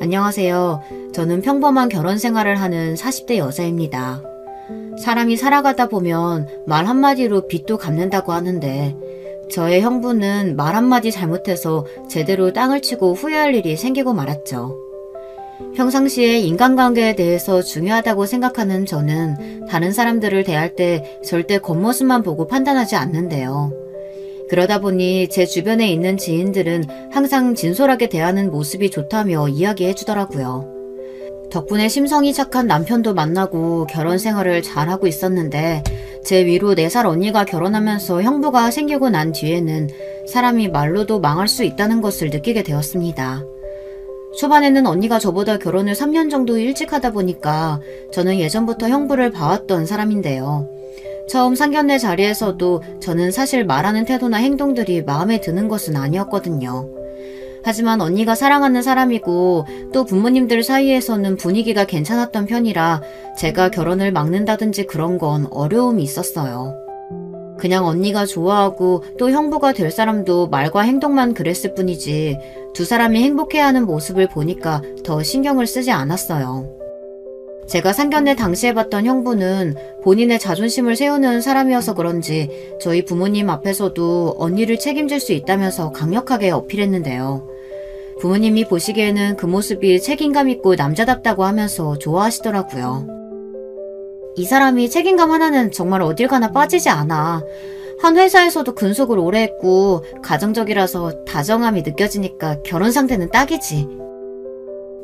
안녕하세요. 저는 평범한 결혼 생활을 하는 40대 여자입니다. 사람이 살아가다 보면 말 한마디로 빚도 갚는다고 하는데 저의 형부는 말 한마디 잘못해서 제대로 땅을 치고 후회할 일이 생기고 말았죠. 평상시에 인간관계에 대해서 중요하다고 생각하는 저는 다른 사람들을 대할 때 절대 겉모습만 보고 판단하지 않는데요. 그러다 보니 제 주변에 있는 지인들은 항상 진솔하게 대하는 모습이 좋다며 이야기해 주더라고요. 덕분에 심성이 착한 남편도 만나고 결혼 생활을 잘하고 있었는데 제 위로 4살 언니가 결혼하면서 형부가 생기고 난 뒤에는 사람이 말로도 망할 수 있다는 것을 느끼게 되었습니다. 초반에는 언니가 저보다 결혼을 3년 정도 일찍 하다 보니까 저는 예전부터 형부를 봐왔던 사람인데요. 처음 상견례 자리에서도 저는 사실 말하는 태도나 행동들이 마음에 드는 것은 아니었거든요. 하지만 언니가 사랑하는 사람이고 또 부모님들 사이에서는 분위기가 괜찮았던 편이라 제가 결혼을 막는다든지 그런 건 어려움이 있었어요. 그냥 언니가 좋아하고 또 형부가 될 사람도 말과 행동만 그랬을 뿐이지 두 사람이 행복해하는 모습을 보니까 더 신경을 쓰지 않았어요. 제가 상견례 당시에 봤던 형부는 본인의 자존심을 세우는 사람이어서 그런지 저희 부모님 앞에서도 언니를 책임질 수 있다면서 강력하게 어필했는데요. 부모님이 보시기에는 그 모습이 책임감 있고 남자답다고 하면서 좋아하시더라고요. 이 사람이 책임감 하나는 정말 어딜 가나 빠지지 않아. 한 회사에서도 근속을 오래 했고 가정적이라서 다정함이 느껴지니까 결혼 상대는 딱이지.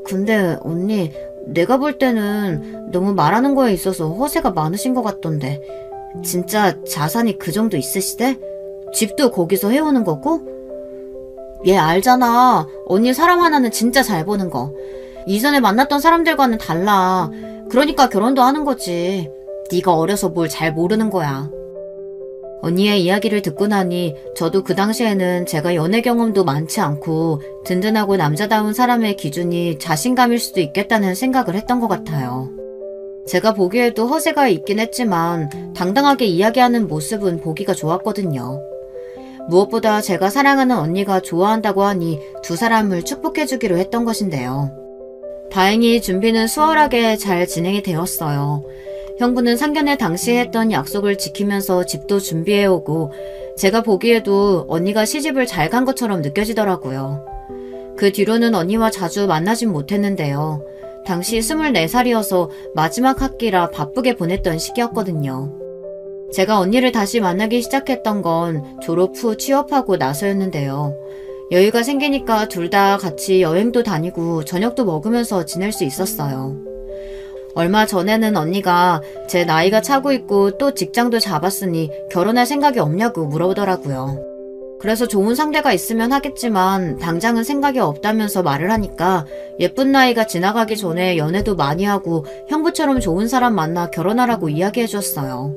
근데 언니, 내가 볼 때는 너무 말하는 거에 있어서 허세가 많으신 것 같던데 진짜 자산이 그 정도 있으시대? 집도 거기서 해오는 거고? 얘 알잖아. 언니 사람 하나는 진짜 잘 보는 거. 이전에 만났던 사람들과는 달라. 그러니까 결혼도 하는 거지. 네가 어려서 뭘 잘 모르는 거야. 언니의 이야기를 듣고 나니 저도 그 당시에는 제가 연애 경험도 많지 않고 든든하고 남자다운 사람의 기준이 자신감일 수도 있겠다는 생각을 했던 것 같아요. 제가 보기에도 허세가 있긴 했지만 당당하게 이야기하는 모습은 보기가 좋았거든요. 무엇보다 제가 사랑하는 언니가 좋아한다고 하니 두 사람을 축복해주기로 했던 것인데요. 다행히 준비는 수월하게 잘 진행이 되었어요. 형부는 상견례 당시에 했던 약속을 지키면서 집도 준비해오고 제가 보기에도 언니가 시집을 잘 간 것처럼 느껴지더라고요. 그 뒤로는 언니와 자주 만나진 못했는데요. 당시 24살이어서 마지막 학기라 바쁘게 보냈던 시기였거든요. 제가 언니를 다시 만나기 시작했던 건 졸업 후 취업하고 나서였는데요. 여유가 생기니까 둘 다 같이 여행도 다니고 저녁도 먹으면서 지낼 수 있었어요. 얼마 전에는 언니가 제 나이가 차고 있고 또 직장도 잡았으니 결혼할 생각이 없냐고 물어보더라고요. 그래서 좋은 상대가 있으면 하겠지만 당장은 생각이 없다면서 말을 하니까 예쁜 나이가 지나가기 전에 연애도 많이 하고 형부처럼 좋은 사람 만나 결혼하라고 이야기해 줬어요.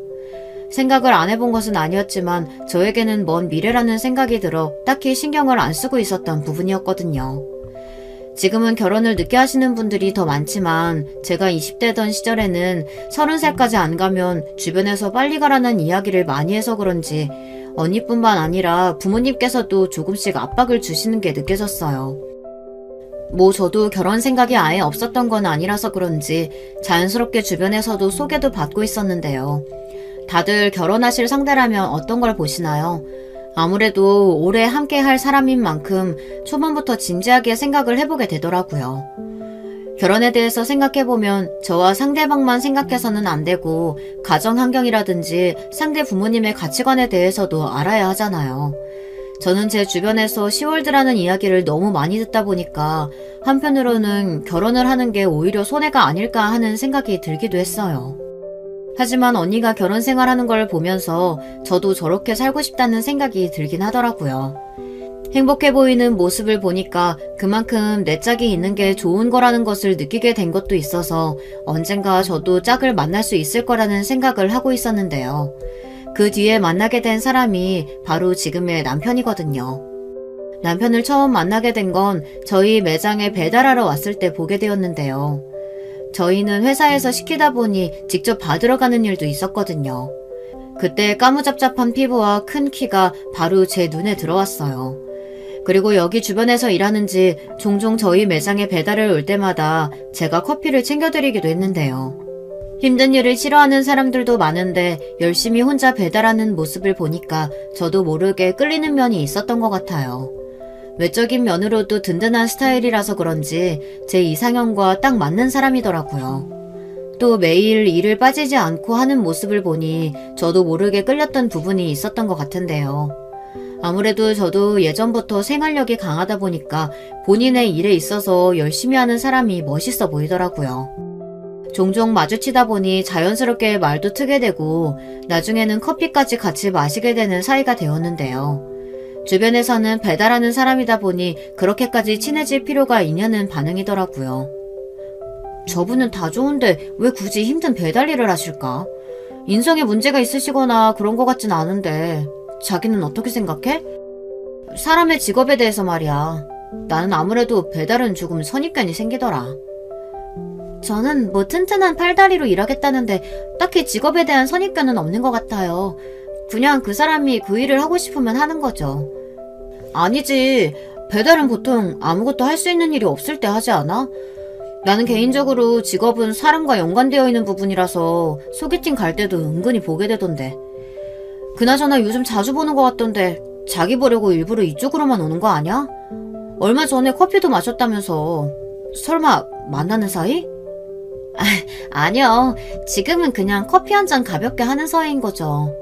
생각을 안 해본 것은 아니었지만 저에게는 먼 미래라는 생각이 들어 딱히 신경을 안 쓰고 있었던 부분이었거든요. 지금은 결혼을 늦게 하시는 분들이 더 많지만 제가 20대던 시절에는 30살까지 안 가면 주변에서 빨리 가라는 이야기를 많이 해서 그런지 언니뿐만 아니라 부모님께서도 조금씩 압박을 주시는 게 느껴졌어요. 저도 결혼 생각이 아예 없었던 건 아니라서 그런지 자연스럽게 주변에서도 소개도 받고 있었는데요. 다들 결혼하실 상대라면 어떤 걸 보시나요? 아무래도 오래 함께 할 사람인 만큼 초반부터 진지하게 생각을 해보게 되더라고요. 결혼에 대해서 생각해보면 저와 상대방만 생각해서는 안 되고 가정 환경이라든지 상대 부모님의 가치관에 대해서도 알아야 하잖아요. 저는 제 주변에서 시월드라는 이야기를 너무 많이 듣다 보니까 한편으로는 결혼을 하는 게 오히려 손해가 아닐까 하는 생각이 들기도 했어요. 하지만 언니가 결혼 생활하는 걸 보면서 저도 저렇게 살고 싶다는 생각이 들긴 하더라고요. 행복해 보이는 모습을 보니까 그만큼 내 짝이 있는 게 좋은 거라는 것을 느끼게 된 것도 있어서 언젠가 저도 짝을 만날 수 있을 거라는 생각을 하고 있었는데요. 그 뒤에 만나게 된 사람이 바로 지금의 남편이거든요. 남편을 처음 만나게 된 건 저희 매장에 배달하러 왔을 때 보게 되었는데요. 저희는 회사에서 시키다 보니 직접 받으러 가는 일도 있었거든요. 그때 까무잡잡한 피부와 큰 키가 바로 제 눈에 들어왔어요. 그리고 여기 주변에서 일하는지 종종 저희 매장에 배달을 올 때마다 제가 커피를 챙겨드리기도 했는데요. 힘든 일을 싫어하는 사람들도 많은데 열심히 혼자 배달하는 모습을 보니까 저도 모르게 끌리는 면이 있었던 것 같아요. 외적인 면으로도 든든한 스타일이라서 그런지 제 이상형과 딱 맞는 사람이더라고요. 또 매일 일을 빠지지 않고 하는 모습을 보니 저도 모르게 끌렸던 부분이 있었던 것 같은데요. 아무래도 저도 예전부터 생활력이 강하다 보니까 본인의 일에 있어서 열심히 하는 사람이 멋있어 보이더라고요. 종종 마주치다 보니 자연스럽게 말도 트게 되고 나중에는 커피까지 같이 마시게 되는 사이가 되었는데요. 주변에서는 배달하는 사람이다 보니 그렇게까지 친해질 필요가 있냐는 반응이더라고요. 저분은 다 좋은데 왜 굳이 힘든 배달 일을 하실까? 인성에 문제가 있으시거나 그런 것 같진 않은데 자기는 어떻게 생각해? 사람의 직업에 대해서 말이야. 나는 아무래도 배달은 조금 선입견이 생기더라. 저는 뭐 튼튼한 팔다리로 일하겠다는데 딱히 직업에 대한 선입견은 없는 것 같아요. 그냥 그 사람이 그 일을 하고 싶으면 하는 거죠. 아니지. 배달은 보통 아무것도 할 수 있는 일이 없을 때 하지 않아? 나는 개인적으로 직업은 사람과 연관되어 있는 부분이라서 소개팅 갈 때도 은근히 보게 되던데. 그나저나 요즘 자주 보는 것 같던데 자기 보려고 일부러 이쪽으로만 오는 거 아니야? 얼마 전에 커피도 마셨다면서. 설마 만나는 사이? 아니요. 지금은 그냥 커피 한 잔 가볍게 하는 사이인 거죠.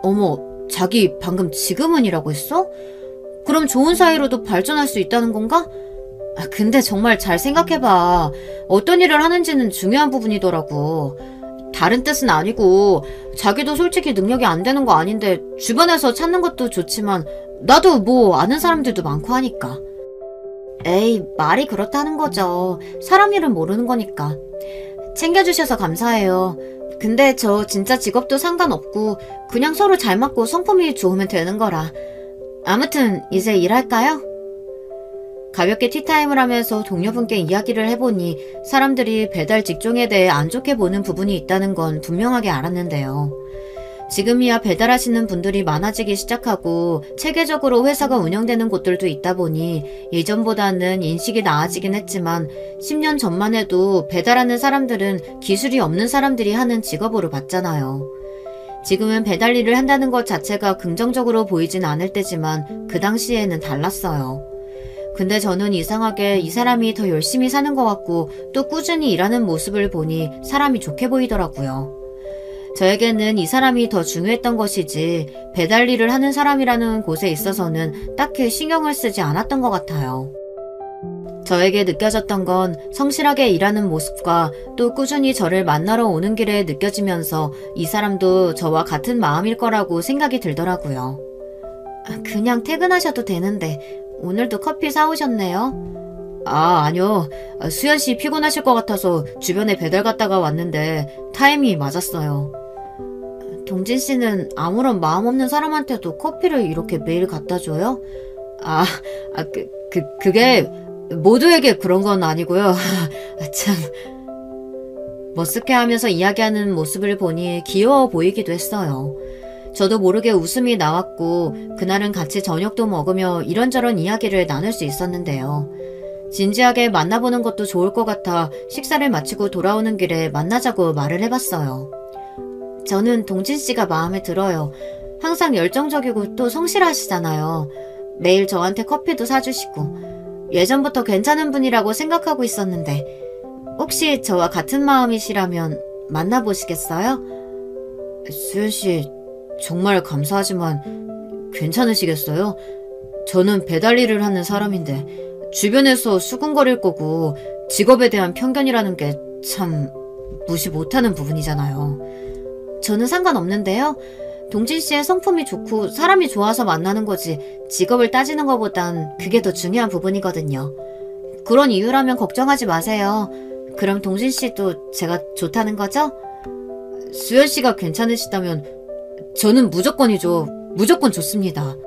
어머, 자기 방금 지금은이라고 했어? 그럼 좋은 사이로도 발전할 수 있다는 건가? 근데 정말 잘 생각해봐. 어떤 일을 하는지는 중요한 부분이더라고. 다른 뜻은 아니고 자기도 솔직히 능력이 안 되는 거 아닌데 주변에서 찾는 것도 좋지만 나도 뭐 아는 사람들도 많고 하니까. 에이, 말이 그렇다는 거죠. 사람 일은 모르는 거니까. 챙겨주셔서 감사해요. 근데 저 진짜 직업도 상관없고 그냥 서로 잘 맞고 성품이 좋으면 되는 거라. 아무튼 이제 일할까요? 가볍게 티타임을 하면서 동료분께 이야기를 해보니 사람들이 배달 직종에 대해 안 좋게 보는 부분이 있다는 건 분명하게 알았는데요. 지금이야 배달하시는 분들이 많아지기 시작하고 체계적으로 회사가 운영되는 곳들도 있다 보니 예전보다는 인식이 나아지긴 했지만 10년 전만 해도 배달하는 사람들은 기술이 없는 사람들이 하는 직업으로 봤잖아요. 지금은 배달 일을 한다는 것 자체가 긍정적으로 보이진 않을 때지만 그 당시에는 달랐어요. 근데 저는 이상하게 이 사람이 더 열심히 사는 것 같고 또 꾸준히 일하는 모습을 보니 사람이 좋게 보이더라고요. 저에게는 이 사람이 더 중요했던 것이지 배달 일을 하는 사람이라는 곳에 있어서는 딱히 신경을 쓰지 않았던 것 같아요. 저에게 느껴졌던 건 성실하게 일하는 모습과 또 꾸준히 저를 만나러 오는 길에 느껴지면서 이 사람도 저와 같은 마음일 거라고 생각이 들더라고요. 그냥 퇴근하셔도 되는데 오늘도 커피 사오셨네요? 아니요. 수연씨 피곤하실 것 같아서 주변에 배달 갔다가 왔는데 타이밍이 맞았어요. 동진씨는 아무런 마음 없는 사람한테도 커피를 이렇게 매일 갖다 줘요? 그게 모두에게 그런 건 아니고요. 참. 머쓱해하면서 이야기하는 모습을 보니 귀여워 보이기도 했어요. 저도 모르게 웃음이 나왔고 그날은 같이 저녁도 먹으며 이런저런 이야기를 나눌 수 있었는데요. 진지하게 만나보는 것도 좋을 것 같아 식사를 마치고 돌아오는 길에 만나자고 말을 해봤어요. 저는 동진씨가 마음에 들어요. 항상 열정적이고 또 성실하시잖아요. 매일 저한테 커피도 사주시고 예전부터 괜찮은 분이라고 생각하고 있었는데 혹시 저와 같은 마음이시라면 만나보시겠어요? 수연씨 정말 감사하지만 괜찮으시겠어요? 저는 배달 일을 하는 사람인데 주변에서 수군거릴 거고 직업에 대한 편견이라는 게 참 무시 못하는 부분이잖아요. 저는 상관없는데요. 동진씨의 성품이 좋고 사람이 좋아서 만나는 거지 직업을 따지는 것보단 그게 더 중요한 부분이거든요. 그런 이유라면 걱정하지 마세요. 그럼 동진씨도 제가 좋다는 거죠? 수연씨가 괜찮으시다면 저는 무조건이죠. 무조건 좋습니다.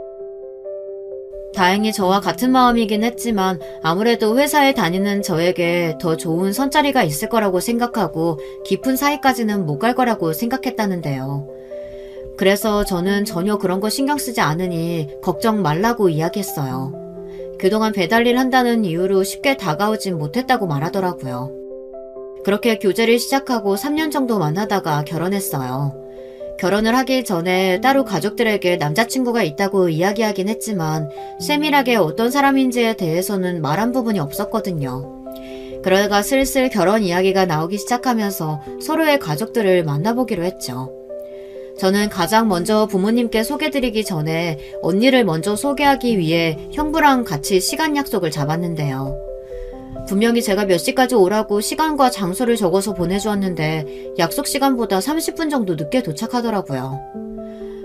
다행히 저와 같은 마음이긴 했지만 아무래도 회사에 다니는 저에게 더 좋은 선자리가 있을 거라고 생각하고 깊은 사이까지는 못 갈 거라고 생각했다는데요. 그래서 저는 전혀 그런 거 신경 쓰지 않으니 걱정 말라고 이야기했어요. 그동안 배달일 한다는 이유로 쉽게 다가오진 못했다고 말하더라고요. 그렇게 교제를 시작하고 3년 정도 만나다가 결혼했어요. 결혼을 하기 전에 따로 가족들에게 남자친구가 있다고 이야기하긴 했지만 세밀하게 어떤 사람인지에 대해서는 말한 부분이 없었거든요. 그러다가 슬슬 결혼 이야기가 나오기 시작하면서 서로의 가족들을 만나보기로 했죠. 저는 가장 먼저 부모님께 소개드리기 전에 언니를 먼저 소개하기 위해 형부랑 같이 시간 약속을 잡았는데요. 분명히 제가 몇 시까지 오라고 시간과 장소를 적어서 보내주었는데 약속 시간보다 30분 정도 늦게 도착하더라고요.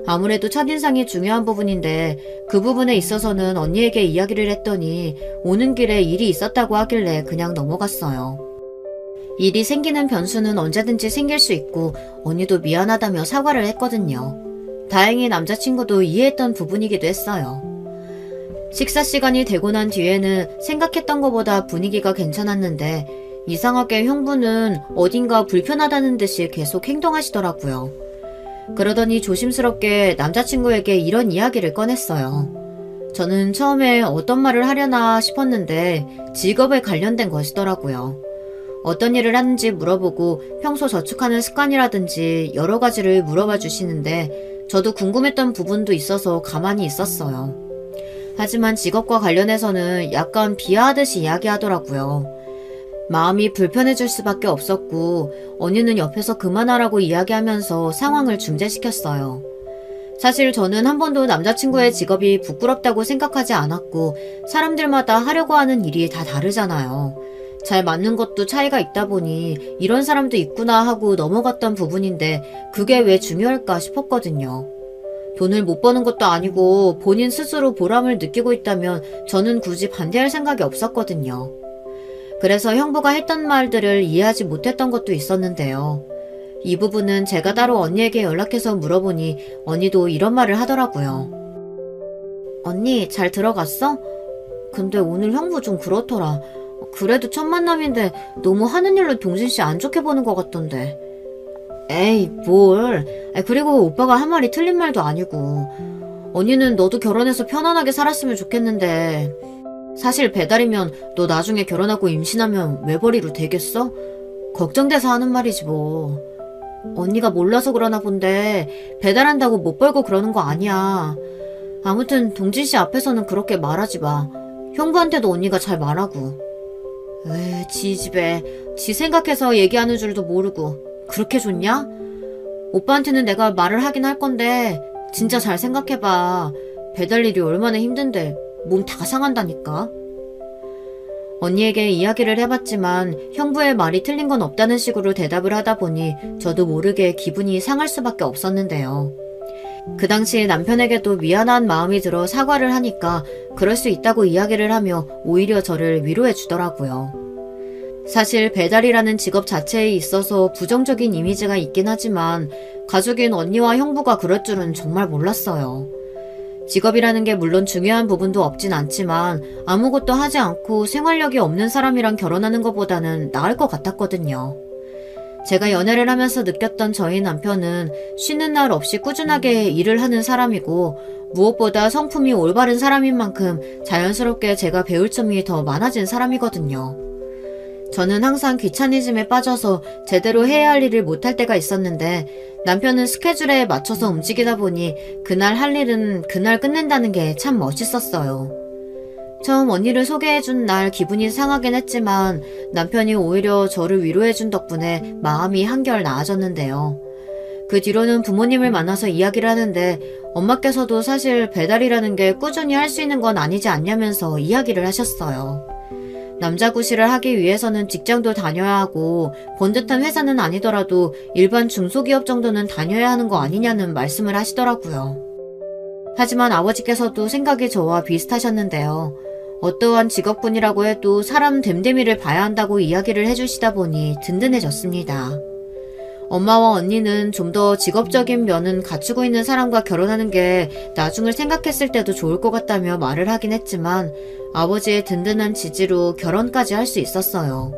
아무래도 첫인상이 중요한 부분인데 그 부분에 있어서는 언니에게 이야기를 했더니 오는 길에 일이 있었다고 하길래 그냥 넘어갔어요. 일이 생기는 변수는 언제든지 생길 수 있고 언니도 미안하다며 사과를 했거든요. 다행히 남자친구도 이해했던 부분이기도 했어요. 식사 시간이 되고 난 뒤에는 생각했던 것보다 분위기가 괜찮았는데 이상하게 형부는 어딘가 불편하다는 듯이 계속 행동하시더라고요. 그러더니 조심스럽게 남자친구에게 이런 이야기를 꺼냈어요. 저는 처음에 어떤 말을 하려나 싶었는데 직업에 관련된 것이더라고요. 어떤 일을 하는지 물어보고 평소 저축하는 습관이라든지 여러 가지를 물어봐 주시는데 저도 궁금했던 부분도 있어서 가만히 있었어요. 하지만 직업과 관련해서는 약간 비하하듯이 이야기하더라고요. 마음이 불편해질 수밖에 없었고 언니는 옆에서 그만하라고 이야기하면서 상황을 중재시켰어요. 사실 저는 한 번도 남자친구의 직업이 부끄럽다고 생각하지 않았고 사람들마다 하려고 하는 일이 다 다르잖아요. 잘 맞는 것도 차이가 있다 보니 이런 사람도 있구나 하고 넘어갔던 부분인데 그게 왜 중요할까 싶었거든요. 돈을 못 버는 것도 아니고 본인 스스로 보람을 느끼고 있다면 저는 굳이 반대할 생각이 없었거든요. 그래서 형부가 했던 말들을 이해하지 못했던 것도 있었는데요. 이 부분은 제가 따로 언니에게 연락해서 물어보니 언니도 이런 말을 하더라고요. 언니 잘 들어갔어? 근데 오늘 형부 좀 그렇더라. 그래도 첫 만남인데 너무 하는 일로 동진씨 안 좋게 보는 것 같던데. 에이 뭘. 그리고 오빠가 한 말이 틀린 말도 아니고 언니는 너도 결혼해서 편안하게 살았으면 좋겠는데 사실 배달이면 너 나중에 결혼하고 임신하면 외벌이로 되겠어? 걱정돼서 하는 말이지 뭐. 언니가 몰라서 그러나 본데 배달한다고 못 벌고 그러는 거 아니야. 아무튼 동진씨 앞에서는 그렇게 말하지 마. 형부한테도 언니가 잘 말하고. 지 집에 지 생각해서 얘기하는 줄도 모르고 그렇게 좋냐? 오빠한테는 내가 말을 하긴 할 건데 진짜 잘 생각해봐. 배달 일이 얼마나 힘든데 몸 다 상한다니까. 언니에게 이야기를 해봤지만 형부의 말이 틀린 건 없다는 식으로 대답을 하다 보니 저도 모르게 기분이 상할 수밖에 없었는데요. 그 당시 남편에게도 미안한 마음이 들어 사과를 하니까 그럴 수 있다고 이야기를 하며 오히려 저를 위로해 주더라고요. 사실 배달이라는 직업 자체에 있어서 부정적인 이미지가 있긴 하지만 가족인 언니와 형부가 그럴 줄은 정말 몰랐어요. 직업이라는 게 물론 중요한 부분도 없진 않지만 아무것도 하지 않고 생활력이 없는 사람이랑 결혼하는 것보다는 나을 것 같았거든요. 제가 연애를 하면서 느꼈던 저희 남편은 쉬는 날 없이 꾸준하게 일을 하는 사람이고 무엇보다 성품이 올바른 사람인 만큼 자연스럽게 제가 배울 점이 더 많아진 사람이거든요. 저는 항상 귀차니즘에 빠져서 제대로 해야 할 일을 못할 때가 있었는데 남편은 스케줄에 맞춰서 움직이다 보니 그날 할 일은 그날 끝낸다는 게 참 멋있었어요. 처음 언니를 소개해준 날 기분이 상하긴 했지만 남편이 오히려 저를 위로해준 덕분에 마음이 한결 나아졌는데요. 그 뒤로는 부모님을 만나서 이야기를 하는데 엄마께서도 사실 배달이라는 게 꾸준히 할 수 있는 건 아니지 않냐면서 이야기를 하셨어요. 남자 구실을 하기 위해서는 직장도 다녀야 하고 번듯한 회사는 아니더라도 일반 중소기업 정도는 다녀야 하는 거 아니냐는 말씀을 하시더라고요. 하지만 아버지께서도 생각이 저와 비슷하셨는데요. 어떠한 직업군이라고 해도 사람 됨됨이를 봐야 한다고 이야기를 해주시다 보니 든든해졌습니다. 엄마와 언니는 좀 더 직업적인 면은 갖추고 있는 사람과 결혼하는 게 나중을 생각했을 때도 좋을 것 같다며 말을 하긴 했지만 아버지의 든든한 지지로 결혼까지 할 수 있었어요.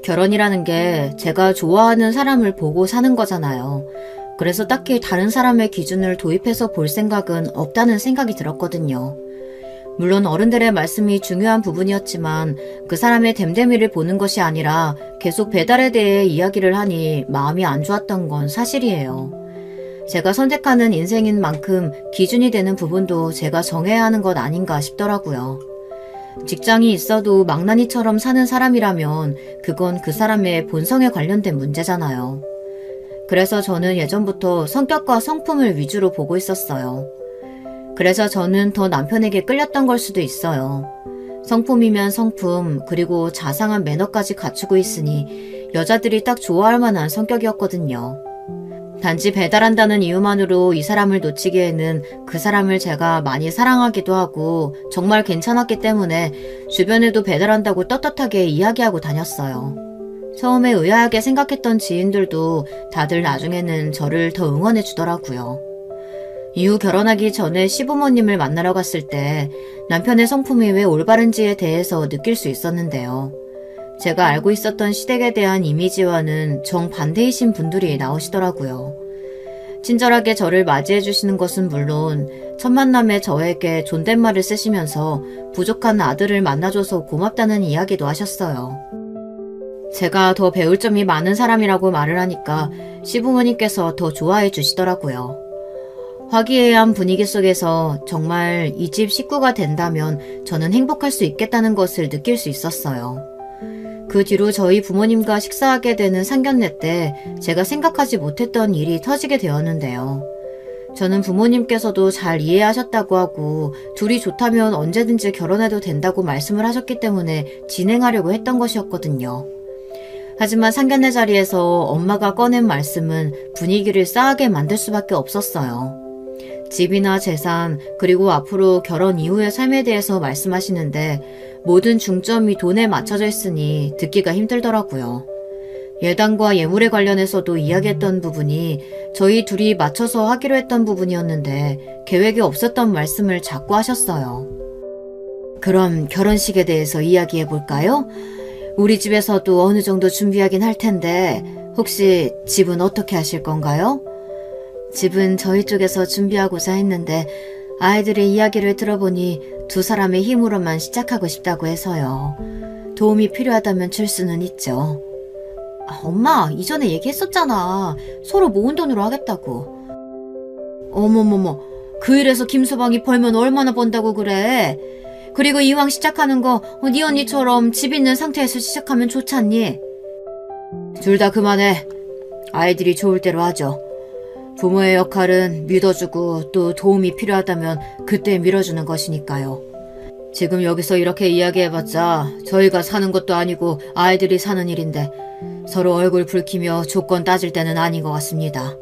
결혼이라는 게 제가 좋아하는 사람을 보고 사는 거잖아요. 그래서 딱히 다른 사람의 기준을 도입해서 볼 생각은 없다는 생각이 들었거든요. 물론 어른들의 말씀이 중요한 부분이었지만 그 사람의 됨됨이를 보는 것이 아니라 계속 배달에 대해 이야기를 하니 마음이 안 좋았던 건 사실이에요. 제가 선택하는 인생인 만큼 기준이 되는 부분도 제가 정해야 하는 것 아닌가 싶더라고요. 직장이 있어도 망나니처럼 사는 사람이라면 그건 그 사람의 본성에 관련된 문제잖아요. 그래서 저는 예전부터 성격과 성품을 위주로 보고 있었어요. 그래서 저는 더 남편에게 끌렸던 걸 수도 있어요. 성품이면 성품, 그리고 자상한 매너까지 갖추고 있으니 여자들이 딱 좋아할 만한 성격이었거든요. 단지 배달한다는 이유만으로 이 사람을 놓치기에는 그 사람을 제가 많이 사랑하기도 하고 정말 괜찮았기 때문에 주변에도 배달한다고 떳떳하게 이야기하고 다녔어요. 처음에 의아하게 생각했던 지인들도 다들 나중에는 저를 더 응원해 주더라고요. 이후 결혼하기 전에 시부모님을 만나러 갔을 때 남편의 성품이 왜 올바른지에 대해서 느낄 수 있었는데요. 제가 알고 있었던 시댁에 대한 이미지와는 정반대이신 분들이 나오시더라고요. 친절하게 저를 맞이해 주시는 것은 물론 첫 만남에 저에게 존댓말을 쓰시면서 부족한 아들을 만나줘서 고맙다는 이야기도 하셨어요. 제가 더 배울 점이 많은 사람이라고 말을 하니까 시부모님께서 더 좋아해 주시더라고요. 화기애애한 분위기 속에서 정말 이 집 식구가 된다면 저는 행복할 수 있겠다는 것을 느낄 수 있었어요. 그 뒤로 저희 부모님과 식사하게 되는 상견례 때 제가 생각하지 못했던 일이 터지게 되었는데요. 저는 부모님께서도 잘 이해하셨다고 하고 둘이 좋다면 언제든지 결혼해도 된다고 말씀을 하셨기 때문에 진행하려고 했던 것이었거든요. 하지만 상견례 자리에서 엄마가 꺼낸 말씀은 분위기를 싸하게 만들 수밖에 없었어요. 집이나 재산, 그리고 앞으로 결혼 이후의 삶에 대해서 말씀하시는데 모든 중점이 돈에 맞춰져 있으니 듣기가 힘들더라고요. 예단과 예물에 관련해서도 이야기했던 부분이 저희 둘이 맞춰서 하기로 했던 부분이었는데 계획이 없었던 말씀을 자꾸 하셨어요. 그럼 결혼식에 대해서 이야기해볼까요? 우리 집에서도 어느 정도 준비하긴 할 텐데 혹시 집은 어떻게 하실 건가요? 집은 저희 쪽에서 준비하고자 했는데 아이들의 이야기를 들어보니 두 사람의 힘으로만 시작하고 싶다고 해서요. 도움이 필요하다면 줄 수는 있죠. 엄마, 이전에 얘기했었잖아. 서로 모은 돈으로 하겠다고. 어머머머, 그 일에서 김서방이 벌면 얼마나 번다고 그래. 그리고 이왕 시작하는 거 네 언니처럼 집 있는 상태에서 시작하면 좋잖니. 둘 다 그만해. 아이들이 좋을 대로 하죠. 부모의 역할은 믿어주고 또 도움이 필요하다면 그때 밀어주는 것이니까요. 지금 여기서 이렇게 이야기해봤자 저희가 사는 것도 아니고 아이들이 사는 일인데 서로 얼굴 붉히며 조건 따질 때는 아닌 것 같습니다.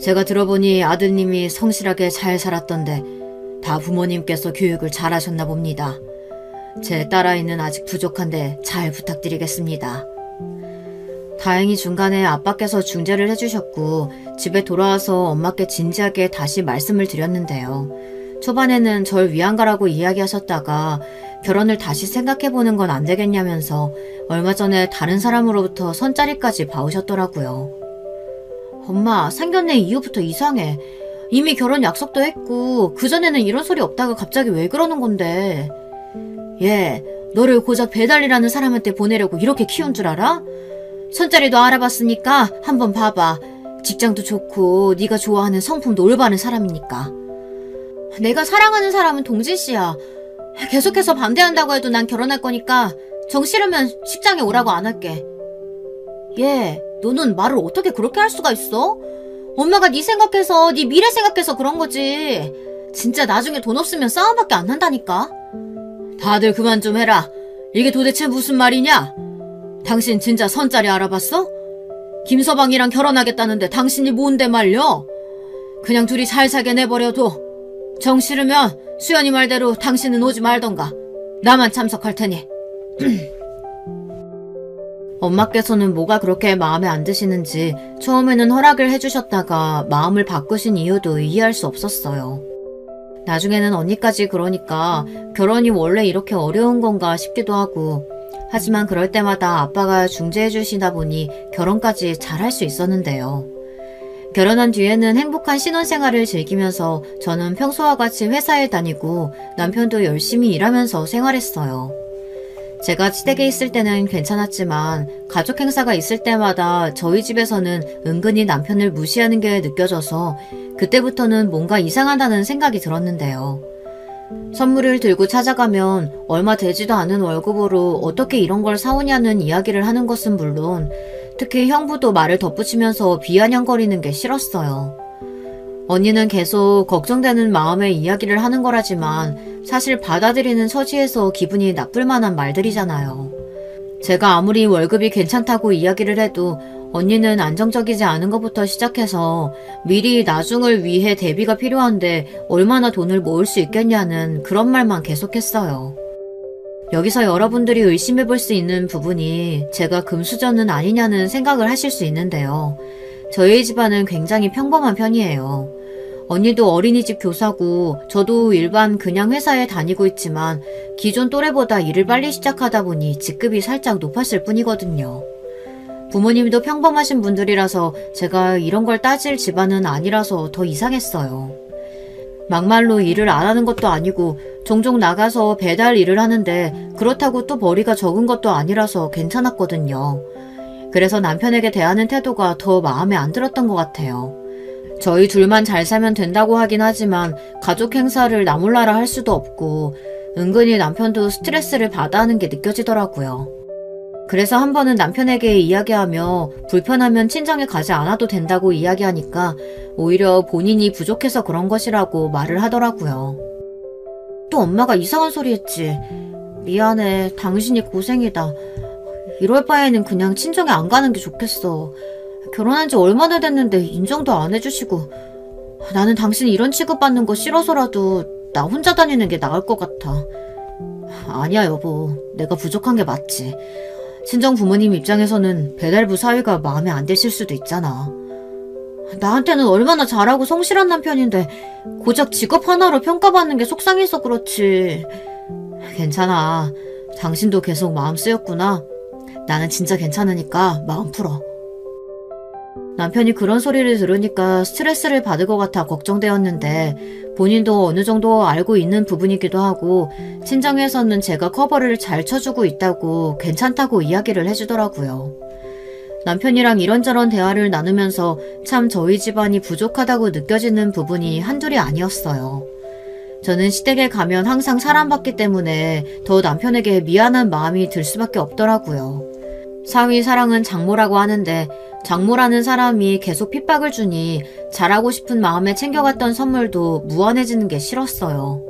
제가 들어보니 아드님이 성실하게 잘 살았던데 다 부모님께서 교육을 잘하셨나 봅니다. 제 딸아이는 아직 부족한데 잘 부탁드리겠습니다. 다행히 중간에 아빠께서 중재를 해주셨고 집에 돌아와서 엄마께 진지하게 다시 말씀을 드렸는데요. 초반에는 절 위안가라고 이야기하셨다가 결혼을 다시 생각해보는 건 안 되겠냐면서 얼마 전에 다른 사람으로부터 선자리까지 봐오셨더라고요. 엄마, 상견례 이후부터 이상해. 이미 결혼 약속도 했고 그전에는 이런 소리 없다가 갑자기 왜 그러는 건데. 얘, 너를 고작 배달이라는 사람한테 보내려고 이렇게 키운 줄 알아? 선자리도 알아봤으니까 한번 봐봐. 직장도 좋고 네가 좋아하는 성품도 올바른 사람이니까. 내가 사랑하는 사람은 동진 씨야. 계속해서 반대한다고 해도 난 결혼할 거니까 정 싫으면 식장에 오라고 안 할게. 얘, 너는 말을 어떻게 그렇게 할 수가 있어? 엄마가 네 생각해서 네 미래 생각해서 그런 거지. 진짜 나중에 돈 없으면 싸움밖에 안 난다니까. 다들 그만 좀 해라. 이게 도대체 무슨 말이냐? 당신 진짜 선자리 알아봤어? 김서방이랑 결혼하겠다는데 당신이 뭔데 말려? 그냥 둘이 잘 살게 내버려둬. 정 싫으면 수연이 말대로 당신은 오지 말던가. 나만 참석할 테니. 엄마께서는 뭐가 그렇게 마음에 안 드시는지 처음에는 허락을 해주셨다가 마음을 바꾸신 이유도 이해할 수 없었어요. 나중에는 언니까지 그러니까 결혼이 원래 이렇게 어려운 건가 싶기도 하고, 하지만 그럴 때마다 아빠가 중재해 주시다 보니 결혼까지 잘할 수 있었는데요. 결혼한 뒤에는 행복한 신혼생활을 즐기면서 저는 평소와 같이 회사에 다니고 남편도 열심히 일하면서 생활했어요. 제가 시댁에 있을 때는 괜찮았지만 가족 행사가 있을 때마다 저희 집에서는 은근히 남편을 무시하는 게 느껴져서 그때부터는 뭔가 이상하다는 생각이 들었는데요. 선물을 들고 찾아가면 얼마 되지도 않은 월급으로 어떻게 이런 걸 사오냐는 이야기를 하는 것은 물론 특히 형부도 말을 덧붙이면서 비아냥거리는 게 싫었어요. 언니는 계속 걱정되는 마음에 이야기를 하는 거라지만 사실 받아들이는 처지에서 기분이 나쁠 만한 말들이잖아요. 제가 아무리 월급이 괜찮다고 이야기를 해도 언니는 안정적이지 않은 것부터 시작해서 미리 나중을 위해 대비가 필요한데 얼마나 돈을 모을 수 있겠냐는 그런 말만 계속했어요. 여기서 여러분들이 의심해 볼 수 있는 부분이 제가 금수저는 아니냐는 생각을 하실 수 있는데요. 저희 집안은 굉장히 평범한 편이에요. 언니도 어린이집 교사고 저도 일반 그냥 회사에 다니고 있지만 기존 또래보다 일을 빨리 시작하다 보니 직급이 살짝 높았을 뿐이거든요. 부모님도 평범하신 분들이라서 제가 이런 걸 따질 집안은 아니라서 더 이상했어요. 막말로 일을 안 하는 것도 아니고 종종 나가서 배달 일을 하는데 그렇다고 또 벌이가 적은 것도 아니라서 괜찮았거든요. 그래서 남편에게 대하는 태도가 더 마음에 안 들었던 것 같아요. 저희 둘만 잘 살면 된다고 하긴 하지만 가족 행사를 나 몰라라 할 수도 없고 은근히 남편도 스트레스를 받아 하는 게 느껴지더라고요. 그래서 한 번은 남편에게 이야기하며 불편하면 친정에 가지 않아도 된다고 이야기하니까 오히려 본인이 부족해서 그런 것이라고 말을 하더라고요. 또 엄마가 이상한 소리 했지. 미안해. 당신이 고생이다. 이럴 바에는 그냥 친정에 안 가는 게 좋겠어. 결혼한 지 얼마나 됐는데 인정도 안 해주시고 나는 당신이 이런 취급받는 거 싫어서라도 나 혼자 다니는 게 나을 것 같아. 아니야 여보. 내가 부족한 게 맞지. 친정 부모님 입장에서는 배달부 사위가 마음에 안 드실 수도 있잖아. 나한테는 얼마나 잘하고 성실한 남편인데 고작 직업 하나로 평가받는 게 속상해서 그렇지. 괜찮아. 당신도 계속 마음 쓰였구나. 나는 진짜 괜찮으니까 마음 풀어. 남편이 그런 소리를 들으니까 스트레스를 받을 것 같아 걱정되었는데 본인도 어느 정도 알고 있는 부분이기도 하고 친정에서는 제가 커버를 잘 쳐주고 있다고 괜찮다고 이야기를 해주더라고요. 남편이랑 이런저런 대화를 나누면서 참 저희 집안이 부족하다고 느껴지는 부분이 한둘이 아니었어요. 저는 시댁에 가면 항상 사랑받기 때문에 더 남편에게 미안한 마음이 들 수밖에 없더라고요. 사위 사랑은 장모라고 하는데 장모라는 사람이 계속 핍박을 주니 잘하고 싶은 마음에 챙겨갔던 선물도 무한해지는 게 싫었어요.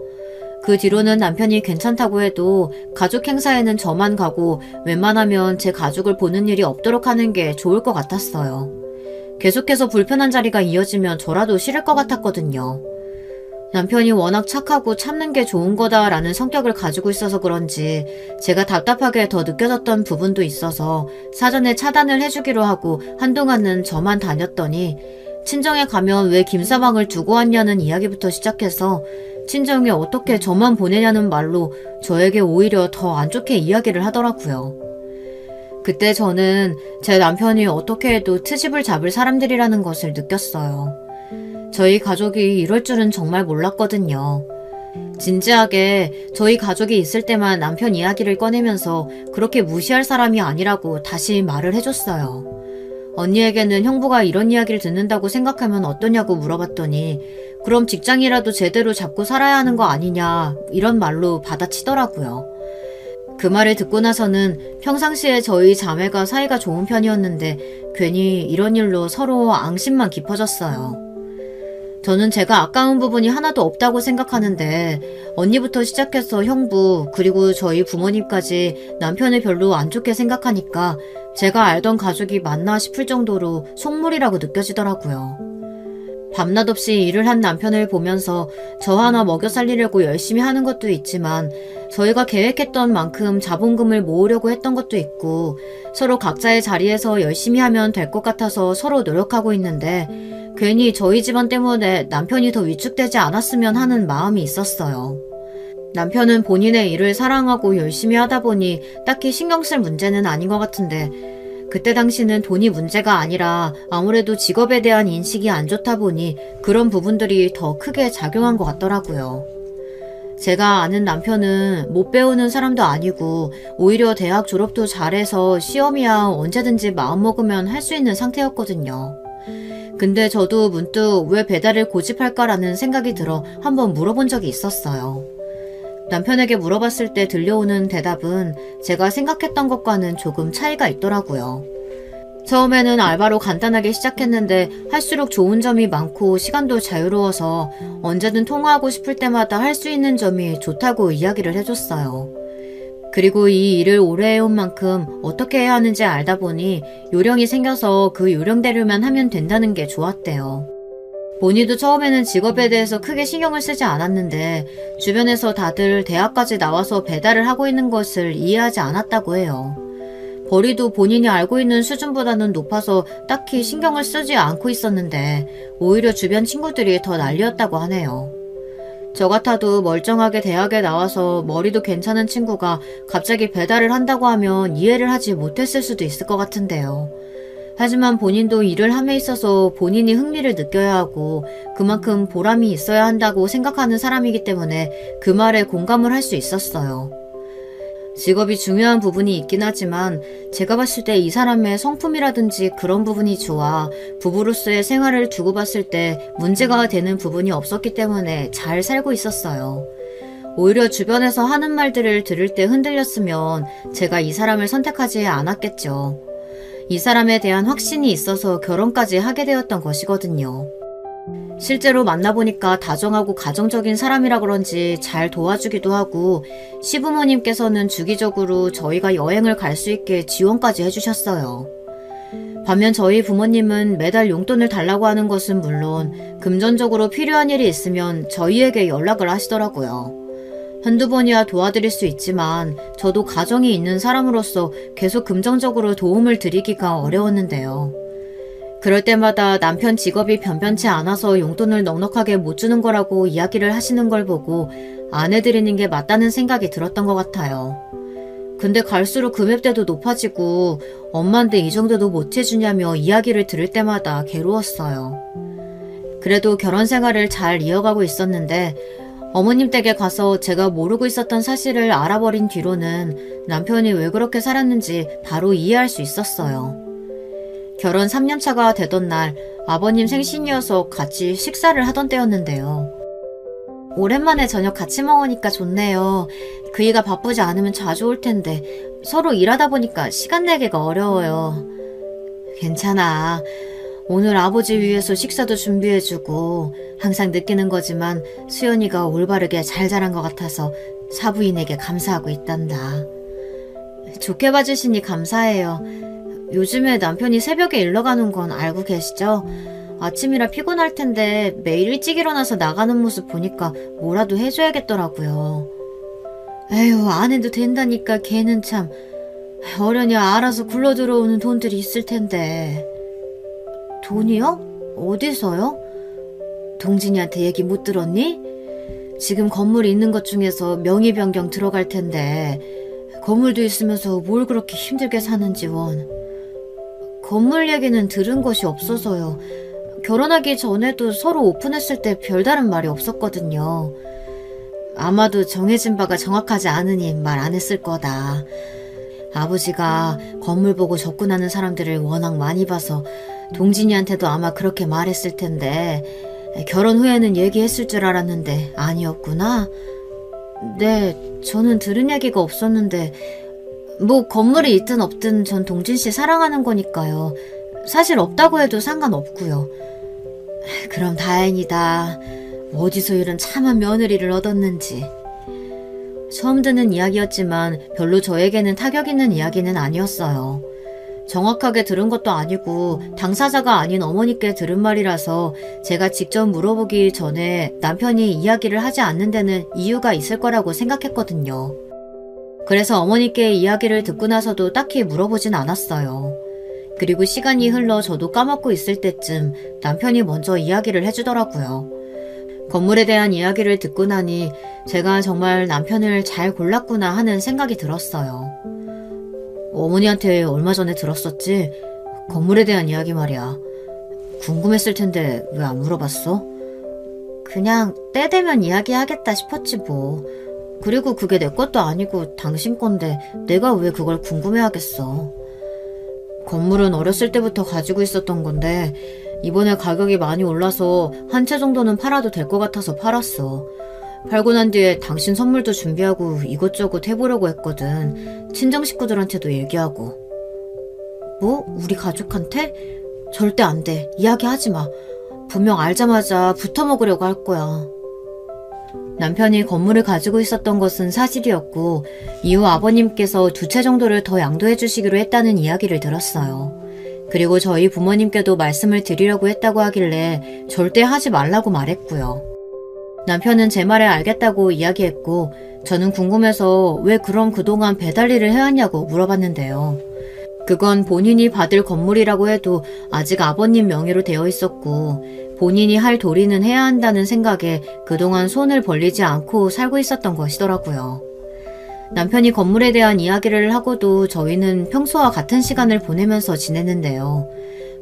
그 뒤로는 남편이 괜찮다고 해도 가족 행사에는 저만 가고 웬만하면 제 가족을 보는 일이 없도록 하는 게 좋을 것 같았어요. 계속해서 불편한 자리가 이어지면 저라도 싫을 것 같았거든요. 남편이 워낙 착하고 참는 게 좋은 거다라는 성격을 가지고 있어서 그런지 제가 답답하게 더 느껴졌던 부분도 있어서 사전에 차단을 해주기로 하고 한동안은 저만 다녔더니 친정에 가면 왜 김사방을 두고 왔냐는 이야기부터 시작해서 친정에 어떻게 저만 보내냐는 말로 저에게 오히려 더 안 좋게 이야기를 하더라고요. 그때 저는 제 남편이 어떻게 해도 트집을 잡을 사람들이라는 것을 느꼈어요. 저희 가족이 이럴 줄은 정말 몰랐거든요. 진지하게 저희 가족이 있을 때만 남편 이야기를 꺼내면서 그렇게 무시할 사람이 아니라고 다시 말을 해줬어요. 언니에게는 형부가 이런 이야기를 듣는다고 생각하면 어떠냐고 물어봤더니 그럼 직장이라도 제대로 잡고 살아야 하는 거 아니냐 이런 말로 받아치더라고요. 그 말을 듣고 나서는 평상시에 저희 자매가 사이가 좋은 편이었는데 괜히 이런 일로 서로 앙심만 깊어졌어요. 저는 제가 아까운 부분이 하나도 없다고 생각하는데 언니부터 시작해서 형부 그리고 저희 부모님까지 남편을 별로 안 좋게 생각하니까 제가 알던 가족이 맞나 싶을 정도로 속물이라고 느껴지더라고요. 밤낮 없이 일을 한 남편을 보면서 저 하나 먹여 살리려고 열심히 하는 것도 있지만 저희가 계획했던 만큼 자본금을 모으려고 했던 것도 있고 서로 각자의 자리에서 열심히 하면 될 것 같아서 서로 노력하고 있는데 괜히 저희 집안 때문에 남편이 더 위축되지 않았으면 하는 마음이 있었어요. 남편은 본인의 일을 사랑하고 열심히 하다 보니 딱히 신경 쓸 문제는 아닌 것 같은데 그때 당시는 돈이 문제가 아니라 아무래도 직업에 대한 인식이 안 좋다 보니 그런 부분들이 더 크게 작용한 것 같더라고요. 제가 아는 남편은 못 배우는 사람도 아니고 오히려 대학 졸업도 잘해서 시험이야 언제든지 마음먹으면 할 수 있는 상태였거든요. 근데 저도 문득 왜 배달을 고집할까라는 생각이 들어 한번 물어본 적이 있었어요. 남편에게 물어봤을 때 들려오는 대답은 제가 생각했던 것과는 조금 차이가 있더라고요. 처음에는 알바로 간단하게 시작했는데 할수록 좋은 점이 많고 시간도 자유로워서 언제든 통화하고 싶을 때마다 할 수 있는 점이 좋다고 이야기를 해줬어요. 그리고 이 일을 오래 해온 만큼 어떻게 해야 하는지 알다 보니 요령이 생겨서 그 요령대로만 하면 된다는 게 좋았대요. 본인도 처음에는 직업에 대해서 크게 신경을 쓰지 않았는데 주변에서 다들 대학까지 나와서 배달을 하고 있는 것을 이해하지 않았다고 해요. 벌이도 본인이 알고 있는 수준보다는 높아서 딱히 신경을 쓰지 않고 있었는데 오히려 주변 친구들이 더 난리였다고 하네요. 저 같아도 멀쩡하게 대학에 나와서 머리도 괜찮은 친구가 갑자기 배달을 한다고 하면 이해를 하지 못했을 수도 있을 것 같은데요. 하지만 본인도 일을 함에 있어서 본인이 흥미를 느껴야 하고 그만큼 보람이 있어야 한다고 생각하는 사람이기 때문에 그 말에 공감을 할 수 있었어요. 직업이 중요한 부분이 있긴 하지만 제가 봤을 때 이 사람의 성품이라든지 그런 부분이 좋아 부부로서의 생활을 두고 봤을 때 문제가 되는 부분이 없었기 때문에 잘 살고 있었어요. 오히려 주변에서 하는 말들을 들을 때 흔들렸으면 제가 이 사람을 선택하지 않았겠죠. 이 사람에 대한 확신이 있어서 결혼까지 하게 되었던 것이거든요. 실제로 만나보니까 다정하고 가정적인 사람이라 그런지 잘 도와주기도 하고 시부모님께서는 주기적으로 저희가 여행을 갈 수 있게 지원까지 해주셨어요. 반면 저희 부모님은 매달 용돈을 달라고 하는 것은 물론 금전적으로 필요한 일이 있으면 저희에게 연락을 하시더라고요. 한두 번이야 도와드릴 수 있지만 저도 가정이 있는 사람으로서 계속 금전적으로 도움을 드리기가 어려웠는데요. 그럴 때마다 남편 직업이 변변치 않아서 용돈을 넉넉하게 못 주는 거라고 이야기를 하시는 걸 보고 안 해드리는 게 맞다는 생각이 들었던 것 같아요. 근데 갈수록 금액대도 높아지고 엄마인데 이 정도도 못 해주냐며 이야기를 들을 때마다 괴로웠어요. 그래도 결혼 생활을 잘 이어가고 있었는데 어머님 댁에 가서 제가 모르고 있었던 사실을 알아버린 뒤로는 남편이 왜 그렇게 살았는지 바로 이해할 수 있었어요. 결혼 3년차가 되던 날 아버님 생신이어서 같이 식사를 하던 때였는데요. 오랜만에 저녁 같이 먹으니까 좋네요. 그이가 바쁘지 않으면 자주 올 텐데 서로 일하다 보니까 시간 내기가 어려워요. 괜찮아. 오늘 아버지 위해서 식사도 준비해주고 항상 느끼는 거지만 수연이가 올바르게 잘 자란 것 같아서 사부인에게 감사하고 있단다. 좋게 봐주시니 감사해요. 요즘에 남편이 새벽에 일러 가는 건 알고 계시죠? 아침이라 피곤할 텐데 매일 일찍 일어나서 나가는 모습 보니까 뭐라도 해줘야겠더라고요. 에휴, 안 해도 된다니까 걔는 참. 어련히 알아서 굴러 들어오는 돈들이 있을 텐데. 돈이요? 어디서요? 동진이한테 얘기 못 들었니? 지금 건물이 있는 것 중에서 명의 변경 들어갈 텐데 건물도 있으면서 뭘 그렇게 힘들게 사는지 원. 건물 얘기는 들은 것이 없어서요. 결혼하기 전에도 서로 오픈했을 때 별다른 말이 없었거든요. 아마도 정해진 바가 정확하지 않으니 말 안 했을 거다. 아버지가 건물 보고 접근하는 사람들을 워낙 많이 봐서 동진이한테도 아마 그렇게 말했을 텐데 결혼 후에는 얘기했을 줄 알았는데 아니었구나? 네, 저는 들은 얘기가 없었는데 뭐 건물이 있든 없든 전 동진씨 사랑하는 거니까요. 사실 없다고 해도 상관없고요. 그럼 다행이다. 어디서 이런 참한 며느리를 얻었는지. 처음 듣는 이야기였지만 별로 저에게는 타격 있는 이야기는 아니었어요. 정확하게 들은 것도 아니고 당사자가 아닌 어머니께 들은 말이라서 제가 직접 물어보기 전에 남편이 이야기를 하지 않는 데는 이유가 있을 거라고 생각했거든요. 그래서 어머니께 이야기를 듣고 나서도 딱히 물어보진 않았어요. 그리고 시간이 흘러 저도 까먹고 있을 때쯤 남편이 먼저 이야기를 해주더라고요. 건물에 대한 이야기를 듣고 나니 제가 정말 남편을 잘 골랐구나 하는 생각이 들었어요. 어머니한테 얼마 전에 들었었지? 건물에 대한 이야기 말이야. 궁금했을 텐데 왜 안 물어봤어? 그냥 때 되면 이야기하겠다 싶었지 뭐. 그리고 그게 내 것도 아니고 당신 건데 내가 왜 그걸 궁금해하겠어. 건물은 어렸을 때부터 가지고 있었던 건데 이번에 가격이 많이 올라서 한 채 정도는 팔아도 될 것 같아서 팔았어. 팔고 난 뒤에 당신 선물도 준비하고 이것저것 해보려고 했거든. 친정 식구들한테도 얘기하고. 뭐? 우리 가족한테? 절대 안 돼. 이야기하지 마. 분명 알자마자 붙어먹으려고 할 거야. 남편이 건물을 가지고 있었던 것은 사실이었고 이후 아버님께서 2채 정도를 더 양도해 주시기로 했다는 이야기를 들었어요. 그리고 저희 부모님께도 말씀을 드리려고 했다고 하길래 절대 하지 말라고 말했고요. 남편은 제 말을 알겠다고 이야기했고 저는 궁금해서 왜 그럼 그동안 배달 일을 해왔냐고 물어봤는데요. 그건 본인이 받을 건물이라고 해도 아직 아버님 명의로 되어 있었고 본인이 할 도리는 해야 한다는 생각에 그동안 손을 벌리지 않고 살고 있었던 것이더라고요. 남편이 건물에 대한 이야기를 하고도 저희는 평소와 같은 시간을 보내면서 지냈는데요.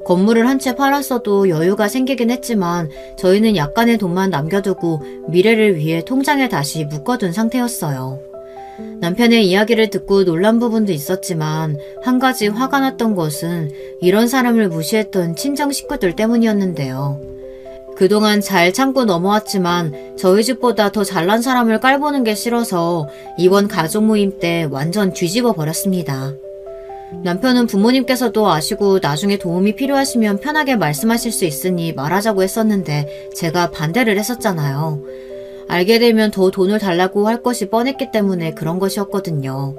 건물을 한 채 팔았어도 여유가 생기긴 했지만 저희는 약간의 돈만 남겨두고 미래를 위해 통장에 다시 묶어둔 상태였어요. 남편의 이야기를 듣고 놀란 부분도 있었지만 한 가지 화가 났던 것은 이런 사람을 무시했던 친정 식구들 때문이었는데요. 그동안 잘 참고 넘어왔지만 저희 집보다 더 잘난 사람을 깔보는 게 싫어서 이번 가족 모임 때 완전 뒤집어 버렸습니다. 남편은 부모님께서도 아시고 나중에 도움이 필요하시면 편하게 말씀하실 수 있으니 말하자고 했었는데 제가 반대를 했었잖아요. 알게 되면 더 돈을 달라고 할 것이 뻔했기 때문에 그런 것이었거든요.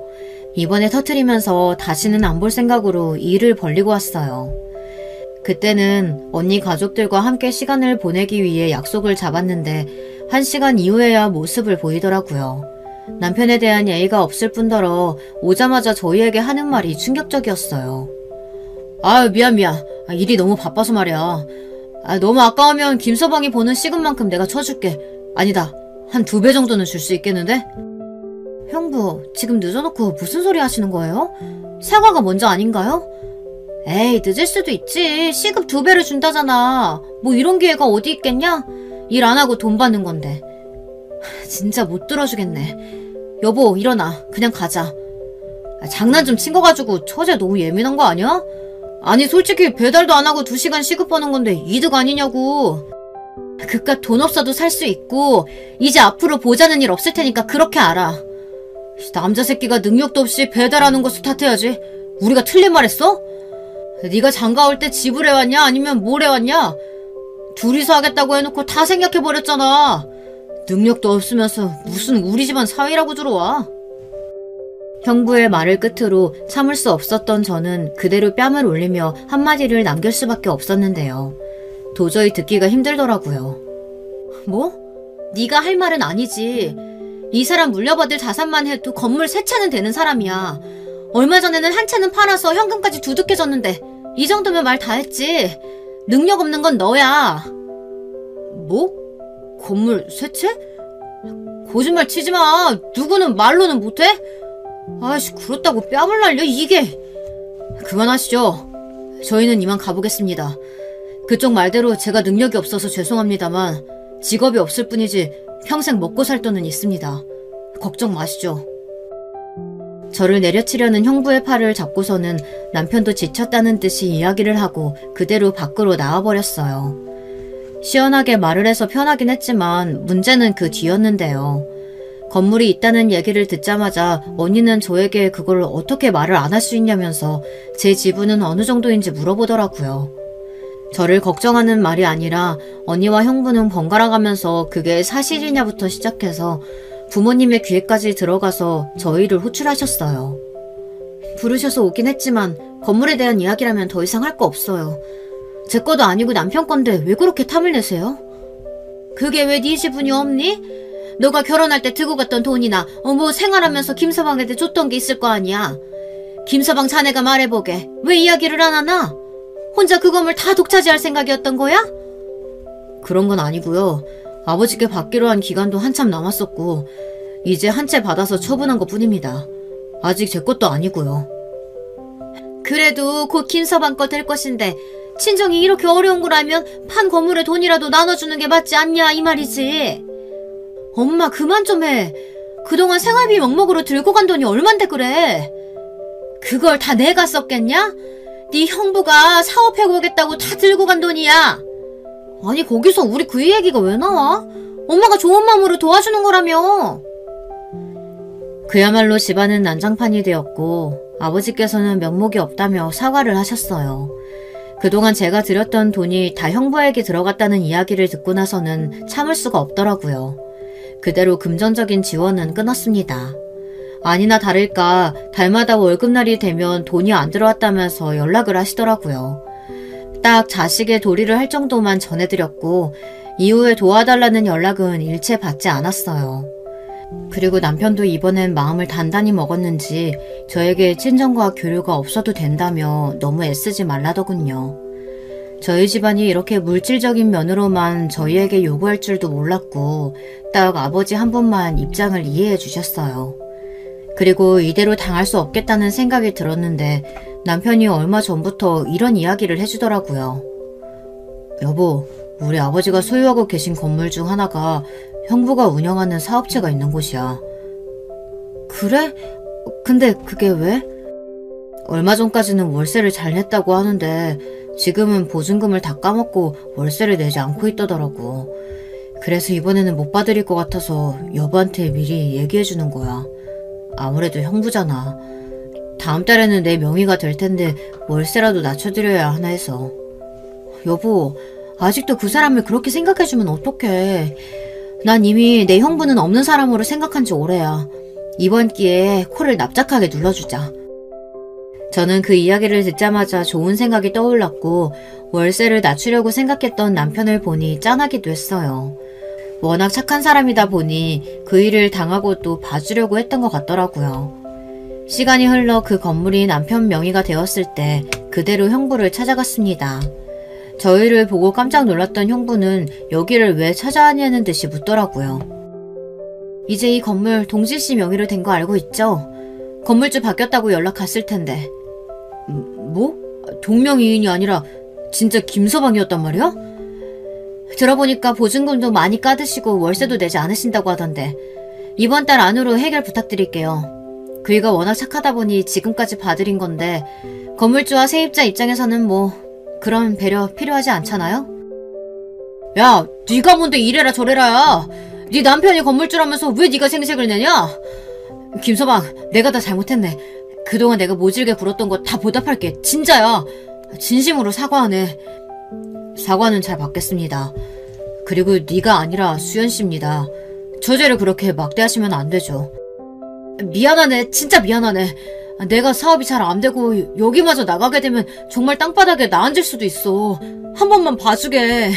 이번에 터뜨리면서 다시는 안 볼 생각으로 일을 벌리고 왔어요. 그때는 언니 가족들과 함께 시간을 보내기 위해 약속을 잡았는데 1시간 이후에야 모습을 보이더라고요. 남편에 대한 예의가 없을 뿐더러 오자마자 저희에게 하는 말이 충격적이었어요. 미안. 일이 너무 바빠서 말이야. 너무 아까우면 김서방이 보는 시급만큼 내가 쳐줄게. 아니다. 한 2배 정도는 줄 수 있겠는데? 형부, 지금 늦어놓고 무슨 소리 하시는 거예요? 사과가 먼저 아닌가요? 에이, 늦을 수도 있지. 시급 2배를 준다잖아. 뭐 이런 기회가 어디 있겠냐? 일 안 하고 돈 받는 건데. 진짜 못 들어주겠네. 여보, 일어나. 그냥 가자. 장난 좀 친 거 가지고 처제 너무 예민한 거 아니야? 아니, 솔직히 배달도 안 하고 2시간 시급하는 건데 이득 아니냐고. 그깟 돈 없어도 살 수 있고 이제 앞으로 보자는 일 없을 테니까 그렇게 알아. 남자 새끼가 능력도 없이 배달하는 것을 탓해야지. 우리가 틀린 말 했어? 네가 장가 올 때 집을 해왔냐 아니면 뭘 해왔냐? 둘이서 하겠다고 해놓고 다 생략해버렸잖아. 능력도 없으면서 무슨 우리 집안 사위라고 들어와. 형부의 말을 끝으로 참을 수 없었던 저는 그대로 뺨을 올리며 한마디를 남길 수밖에 없었는데요. 도저히 듣기가 힘들더라고요. 뭐? 네가 할 말은 아니지. 이 사람 물려받을 자산만 해도 건물 3채는 되는 사람이야. 얼마 전에는 한 채는 팔아서 현금까지 두둑해졌는데 이 정도면 말 다 했지. 능력 없는 건 너야. 뭐? 건물 3채? 거짓말 치지 마. 누구는 말로는 못해? 아이씨, 그렇다고 뺨을 날려 이게. 그만하시죠. 저희는 이만 가보겠습니다. 그쪽 말대로 제가 능력이 없어서 죄송합니다만 직업이 없을 뿐이지 평생 먹고 살 돈은 있습니다. 걱정 마시죠. 저를 내려치려는 형부의 팔을 잡고서는 남편도 지쳤다는 듯이 이야기를 하고 그대로 밖으로 나와버렸어요. 시원하게 말을 해서 편하긴 했지만 문제는 그 뒤였는데요. 건물이 있다는 얘기를 듣자마자 언니는 저에게 그걸 어떻게 말을 안 할 수 있냐면서 제 지분은 어느 정도인지 물어보더라고요. 저를 걱정하는 말이 아니라 언니와 형부는 번갈아 가면서 그게 사실이냐부터 시작해서 부모님의 귀에까지 들어가서 저희를 호출하셨어요. 부르셔서 오긴 했지만 건물에 대한 이야기라면 더 이상 할 거 없어요. 제 거도 아니고 남편 건데 왜 그렇게 탐을 내세요? 그게 왜 네 지분이 없니? 너가 결혼할 때 들고 갔던 돈이나 뭐 생활하면서 김서방한테 줬던 게 있을 거 아니야. 김서방 자네가 말해보게. 왜 이야기를 안 하나? 혼자 그 건물 다 독차지할 생각이었던 거야? 그런 건 아니고요. 아버지께 받기로 한 기간도 한참 남았었고 이제 한 채 받아서 처분한 것 뿐입니다. 아직 제 것도 아니고요. 그래도 곧 김서방 거 될 것인데 친정이 이렇게 어려운 거라면 판 건물에 돈이라도 나눠주는 게 맞지 않냐 이 말이지. 엄마 그만 좀 해. 그동안 생활비 명목으로 들고 간 돈이 얼만데 그래. 그걸 다 내가 썼겠냐? 네 형부가 사업해보겠다고 다 들고 간 돈이야. 아니 거기서 우리 그 얘기가 왜 나와? 엄마가 좋은 마음으로 도와주는 거라며. 그야말로 집안은 난장판이 되었고 아버지께서는 면목이 없다며 사과를 하셨어요. 그동안 제가 들였던 돈이 다 형부에게 들어갔다는 이야기를 듣고 나서는 참을 수가 없더라고요. 그대로 금전적인 지원은 끊었습니다. 아니나 다를까 달마다 월급날이 되면 돈이 안 들어왔다면서 연락을 하시더라고요. 딱 자식의 도리를 할 정도만 전해드렸고 이후에 도와달라는 연락은 일체 받지 않았어요. 그리고 남편도 이번엔 마음을 단단히 먹었는지 저에게 친정과 교류가 없어도 된다며 너무 애쓰지 말라더군요. 저희 집안이 이렇게 물질적인 면으로만 저희에게 요구할 줄도 몰랐고 딱 아버지 한 분만 입장을 이해해 주셨어요. 그리고 이대로 당할 수 없겠다는 생각이 들었는데 남편이 얼마 전부터 이런 이야기를 해주더라고요. 여보, 우리 아버지가 소유하고 계신 건물 중 하나가 형부가 운영하는 사업체가 있는 곳이야. 그래? 근데 그게 왜? 얼마 전까지는 월세를 잘 냈다고 하는데 지금은 보증금을 다 까먹고 월세를 내지 않고 있더라고. 그래서 이번에는 못 받을 것 같아서 여보한테 미리 얘기해주는 거야. 아무래도 형부잖아. 다음 달에는 내 명의가 될 텐데 월세라도 낮춰드려야 하나 해서. 여보, 아직도 그 사람을 그렇게 생각해주면 어떡해. 난 이미 내 형부는 없는 사람으로 생각한 지 오래야. 이번 기회에 코를 납작하게 눌러주자. 저는 그 이야기를 듣자마자 좋은 생각이 떠올랐고 월세를 낮추려고 생각했던 남편을 보니 짠하기도 했어요. 워낙 착한 사람이다 보니 그 일을 당하고 또 봐주려고 했던 것 같더라고요. 시간이 흘러 그 건물이 남편 명의가 되었을 때 그대로 형부를 찾아갔습니다. 저희를 보고 깜짝 놀랐던 형부는 여기를 왜 찾아왔냐는 듯이 묻더라고요. 이제 이 건물 동진씨 명의로 된 거 알고 있죠? 건물주 바뀌었다고 연락 갔을 텐데. 뭐? 동명이인이 아니라 진짜 김서방이었단 말이야? 들어보니까 보증금도 많이 까드시고 월세도 내지 않으신다고 하던데 이번 달 안으로 해결 부탁드릴게요. 그이가 워낙 착하다 보니 지금까지 봐드린 건데 건물주와 세입자 입장에서는 뭐 그런 배려 필요하지 않잖아요? 야, 네가 뭔데 이래라 저래라야. 네 남편이 건물주라면서 왜 네가 생색을 내냐? 김서방, 내가 다 잘못했네. 그동안 내가 모질게 굴었던 거 다 보답할게. 진짜야. 진심으로 사과하네. 사과는 잘 받겠습니다. 그리고 네가 아니라 수연씨입니다. 저죄를 그렇게 막대하시면 안 되죠. 미안하네. 진짜 미안하네. 내가 사업이 잘 안 되고 여기마저 나가게 되면 정말 땅바닥에 나 앉을 수도 있어. 한 번만 봐주게.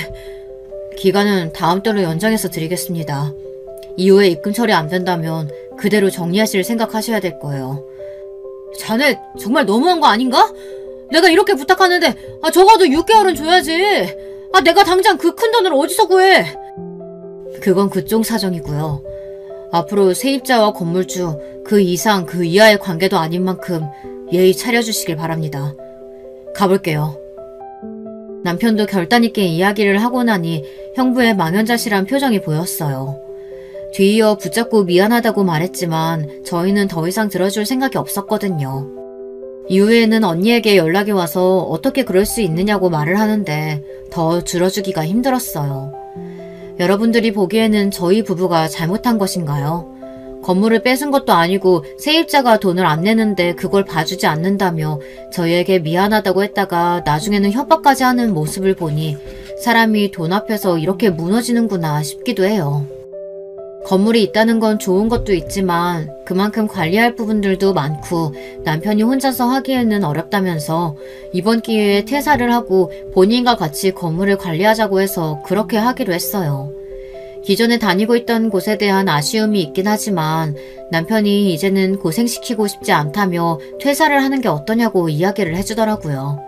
기간은 다음 달로 연장해서 드리겠습니다. 이후에 입금 처리 안 된다면 그대로 정리하실 생각하셔야 될 거예요. 자네 정말 너무한 거 아닌가? 내가 이렇게 부탁하는데 적어도 6개월은 줘야지. 내가 당장 그 큰 돈을 어디서 구해? 그건 그쪽 사정이고요. 앞으로 세입자와 건물주 그 이상 그 이하의 관계도 아닌 만큼 예의 차려주시길 바랍니다. 가볼게요. 남편도 결단 있게 이야기를 하고 나니 형부의 망연자실한 표정이 보였어요. 뒤이어 붙잡고 미안하다고 말했지만 저희는 더 이상 들어줄 생각이 없었거든요. 이후에는 언니에게 연락이 와서 어떻게 그럴 수 있느냐고 말을 하는데 더 들어주기가 힘들었어요. 여러분들이 보기에는 저희 부부가 잘못한 것인가요? 건물을 뺏은 것도 아니고 세입자가 돈을 안 내는데 그걸 봐주지 않는다며 저희에게 미안하다고 했다가 나중에는 협박까지 하는 모습을 보니 사람이 돈 앞에서 이렇게 무너지는구나 싶기도 해요. 건물이 있다는 건 좋은 것도 있지만 그만큼 관리할 부분들도 많고 남편이 혼자서 하기에는 어렵다면서 이번 기회에 퇴사를 하고 본인과 같이 건물을 관리하자고 해서 그렇게 하기로 했어요. 기존에 다니고 있던 곳에 대한 아쉬움이 있긴 하지만 남편이 이제는 고생시키고 싶지 않다며 퇴사를 하는 게 어떠냐고 이야기를 해주더라고요.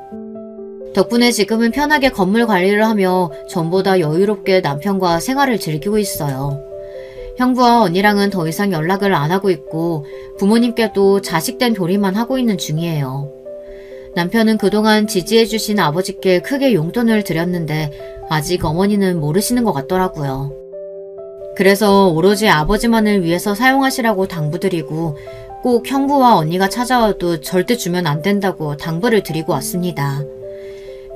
덕분에 지금은 편하게 건물 관리를 하며 전보다 여유롭게 남편과 생활을 즐기고 있어요. 형부와 언니랑은 더 이상 연락을 안 하고 있고 부모님께도 자식된 도리만 하고 있는 중이에요. 남편은 그동안 지지해주신 아버지께 크게 용돈을 드렸는데 아직 어머니는 모르시는 것 같더라고요. 그래서 오로지 아버지만을 위해서 사용하시라고 당부드리고 꼭 형부와 언니가 찾아와도 절대 주면 안 된다고 당부를 드리고 왔습니다.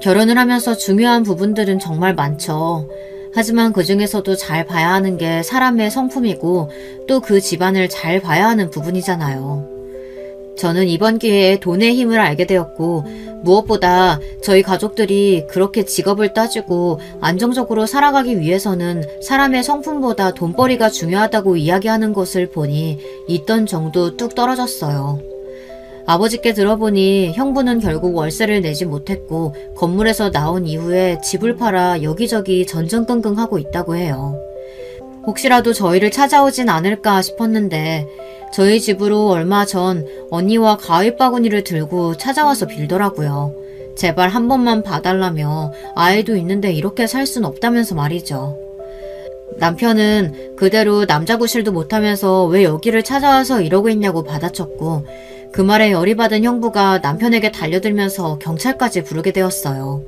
결혼을 하면서 중요한 부분들은 정말 많죠. 하지만 그 중에서도 잘 봐야 하는 게 사람의 성품이고 또 그 집안을 잘 봐야 하는 부분이잖아요. 저는 이번 기회에 돈의 힘을 알게 되었고 무엇보다 저희 가족들이 그렇게 직업을 따지고 안정적으로 살아가기 위해서는 사람의 성품보다 돈벌이가 중요하다고 이야기하는 것을 보니 있던 정도 뚝 떨어졌어요. 아버지께 들어보니 형부는 결국 월세를 내지 못했고 건물에서 나온 이후에 집을 팔아 여기저기 전전긍긍하고 있다고 해요. 혹시라도 저희를 찾아오진 않을까 싶었는데 저희 집으로 얼마 전 언니와 가위바구니를 들고 찾아와서 빌더라고요. 제발 한 번만 봐달라며 아이도 있는데 이렇게 살 순 없다면서 말이죠. 남편은 그대로 남자 구실도 못하면서 왜 여기를 찾아와서 이러고 있냐고 받아쳤고 그 말에 열이 받은 형부가 남편에게 달려들면서 경찰까지 부르게 되었어요.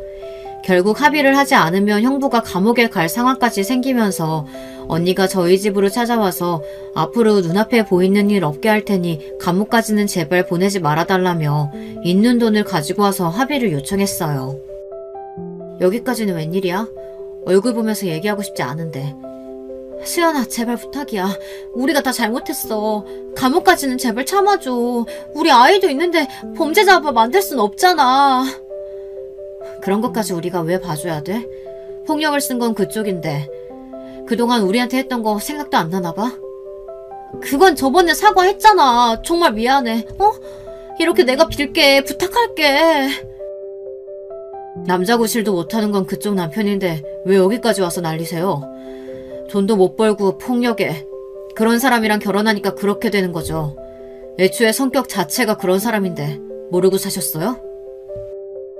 결국 합의를 하지 않으면 형부가 감옥에 갈 상황까지 생기면서 언니가 저희 집으로 찾아와서 앞으로 눈앞에 보이는 일 없게 할 테니 감옥까지는 제발 보내지 말아달라며 있는 돈을 가지고 와서 합의를 요청했어요. 여기까지는 웬일이야? 얼굴 보면서 얘기하고 싶지 않은데. 수연아, 제발 부탁이야. 우리가 다 잘못했어. 감옥까지는 제발 참아줘. 우리 아이도 있는데 범죄자바 만들 순 없잖아. 그런 것까지 우리가 왜 봐줘야 돼? 폭력을 쓴 건 그쪽인데 그동안 우리한테 했던 거 생각도 안 나나 봐? 그건 저번에 사과했잖아. 정말 미안해. 이렇게 내가 빌게. 부탁할게. 남자 구실도 못하는 건 그쪽 남편인데 왜 여기까지 와서 난리세요? 돈도 못 벌고 폭력에. 그런 사람이랑 결혼하니까 그렇게 되는 거죠. 애초에 성격 자체가 그런 사람인데 모르고 사셨어요?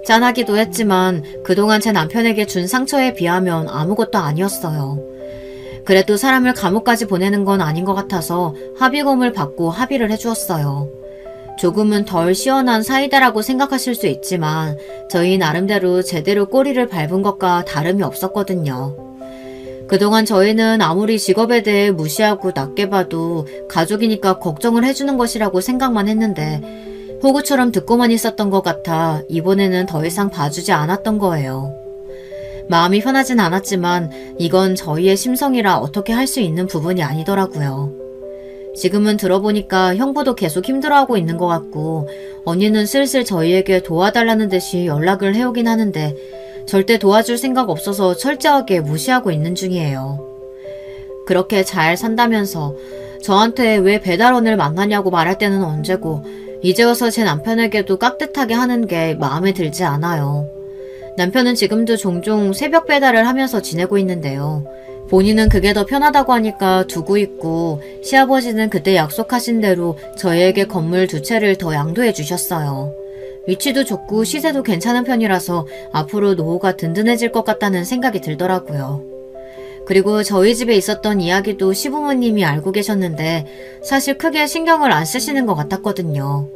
짠하기도 했지만 그동안 제 남편에게 준 상처에 비하면 아무것도 아니었어요. 그래도 사람을 감옥까지 보내는 건 아닌 것 같아서 합의금을 받고 합의를 해주었어요. 조금은 덜 시원한 사이다라고 생각하실 수 있지만 저희 나름대로 제대로 꼬리를 밟은 것과 다름이 없었거든요. 그동안 저희는 아무리 직업에 대해 무시하고 낮게 봐도 가족이니까 걱정을 해주는 것이라고 생각만 했는데 호구처럼 듣고만 있었던 것 같아 이번에는 더 이상 봐주지 않았던 거예요. 마음이 편하진 않았지만 이건 저희의 심성이라 어떻게 할 수 있는 부분이 아니더라고요. 지금은 들어보니까 형부도 계속 힘들어하고 있는 것 같고 언니는 슬슬 저희에게 도와달라는 듯이 연락을 해오긴 하는데 절대 도와줄 생각 없어서 철저하게 무시하고 있는 중이에요. 그렇게 잘 산다면서 저한테 왜 배달원을 만나냐고 말할 때는 언제고 이제 와서 제 남편에게도 깍듯하게 하는 게 마음에 들지 않아요. 남편은 지금도 종종 새벽 배달을 하면서 지내고 있는데요. 본인은 그게 더 편하다고 하니까 두고 있고 시아버지는 그때 약속하신 대로 저희에게 건물 2채를 더 양도해 주셨어요. 위치도 좋고 시세도 괜찮은 편이라서 앞으로 노후가 든든해질 것 같다는 생각이 들더라고요. 그리고 저희 집에 있었던 이야기도 시부모님이 알고 계셨는데 사실 크게 신경을 안 쓰시는 것 같았거든요.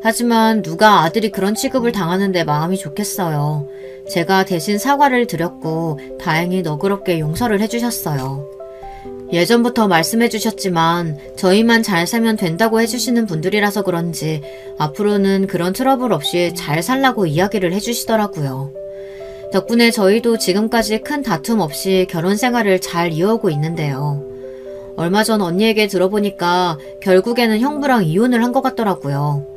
하지만 누가 아들이 그런 취급을 당하는데 마음이 좋겠어요. 제가 대신 사과를 드렸고 다행히 너그럽게 용서를 해주셨어요. 예전부터 말씀해 주셨지만 저희만 잘 살면 된다고 해주시는 분들이라서 그런지 앞으로는 그런 트러블 없이 잘 살라고 이야기를 해주시더라고요. 덕분에 저희도 지금까지 큰 다툼 없이 결혼 생활을 잘 이어오고 있는데요. 얼마 전 언니에게 들어보니까 결국에는 형부랑 이혼을 한 것 같더라고요.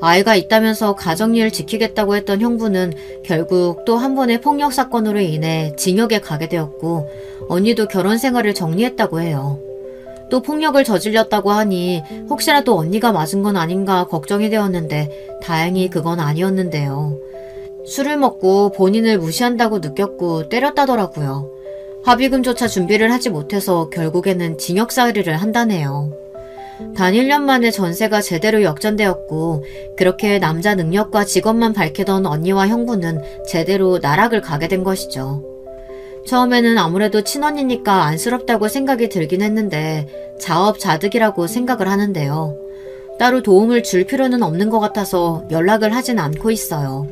아이가 있다면서 가정일을 지키겠다고 했던 형부는 결국 또 한 번의 폭력 사건으로 인해 징역에 가게 되었고 언니도 결혼 생활을 정리했다고 해요. 또 폭력을 저질렀다고 하니 혹시라도 언니가 맞은 건 아닌가 걱정이 되었는데 다행히 그건 아니었는데요. 술을 먹고 본인을 무시한다고 느꼈고 때렸다더라고요. 합의금조차 준비를 하지 못해서 결국에는 징역살이를 한다네요. 단 1년 만에 전세가 제대로 역전되었고 그렇게 남자 능력과 직업만 밝히던 언니와 형부는 제대로 나락을 가게 된 것이죠. 처음에는 아무래도 친언니니까 안쓰럽다고 생각이 들긴 했는데 자업자득이라고 생각을 하는데요. 따로 도움을 줄 필요는 없는 것 같아서 연락을 하진 않고 있어요.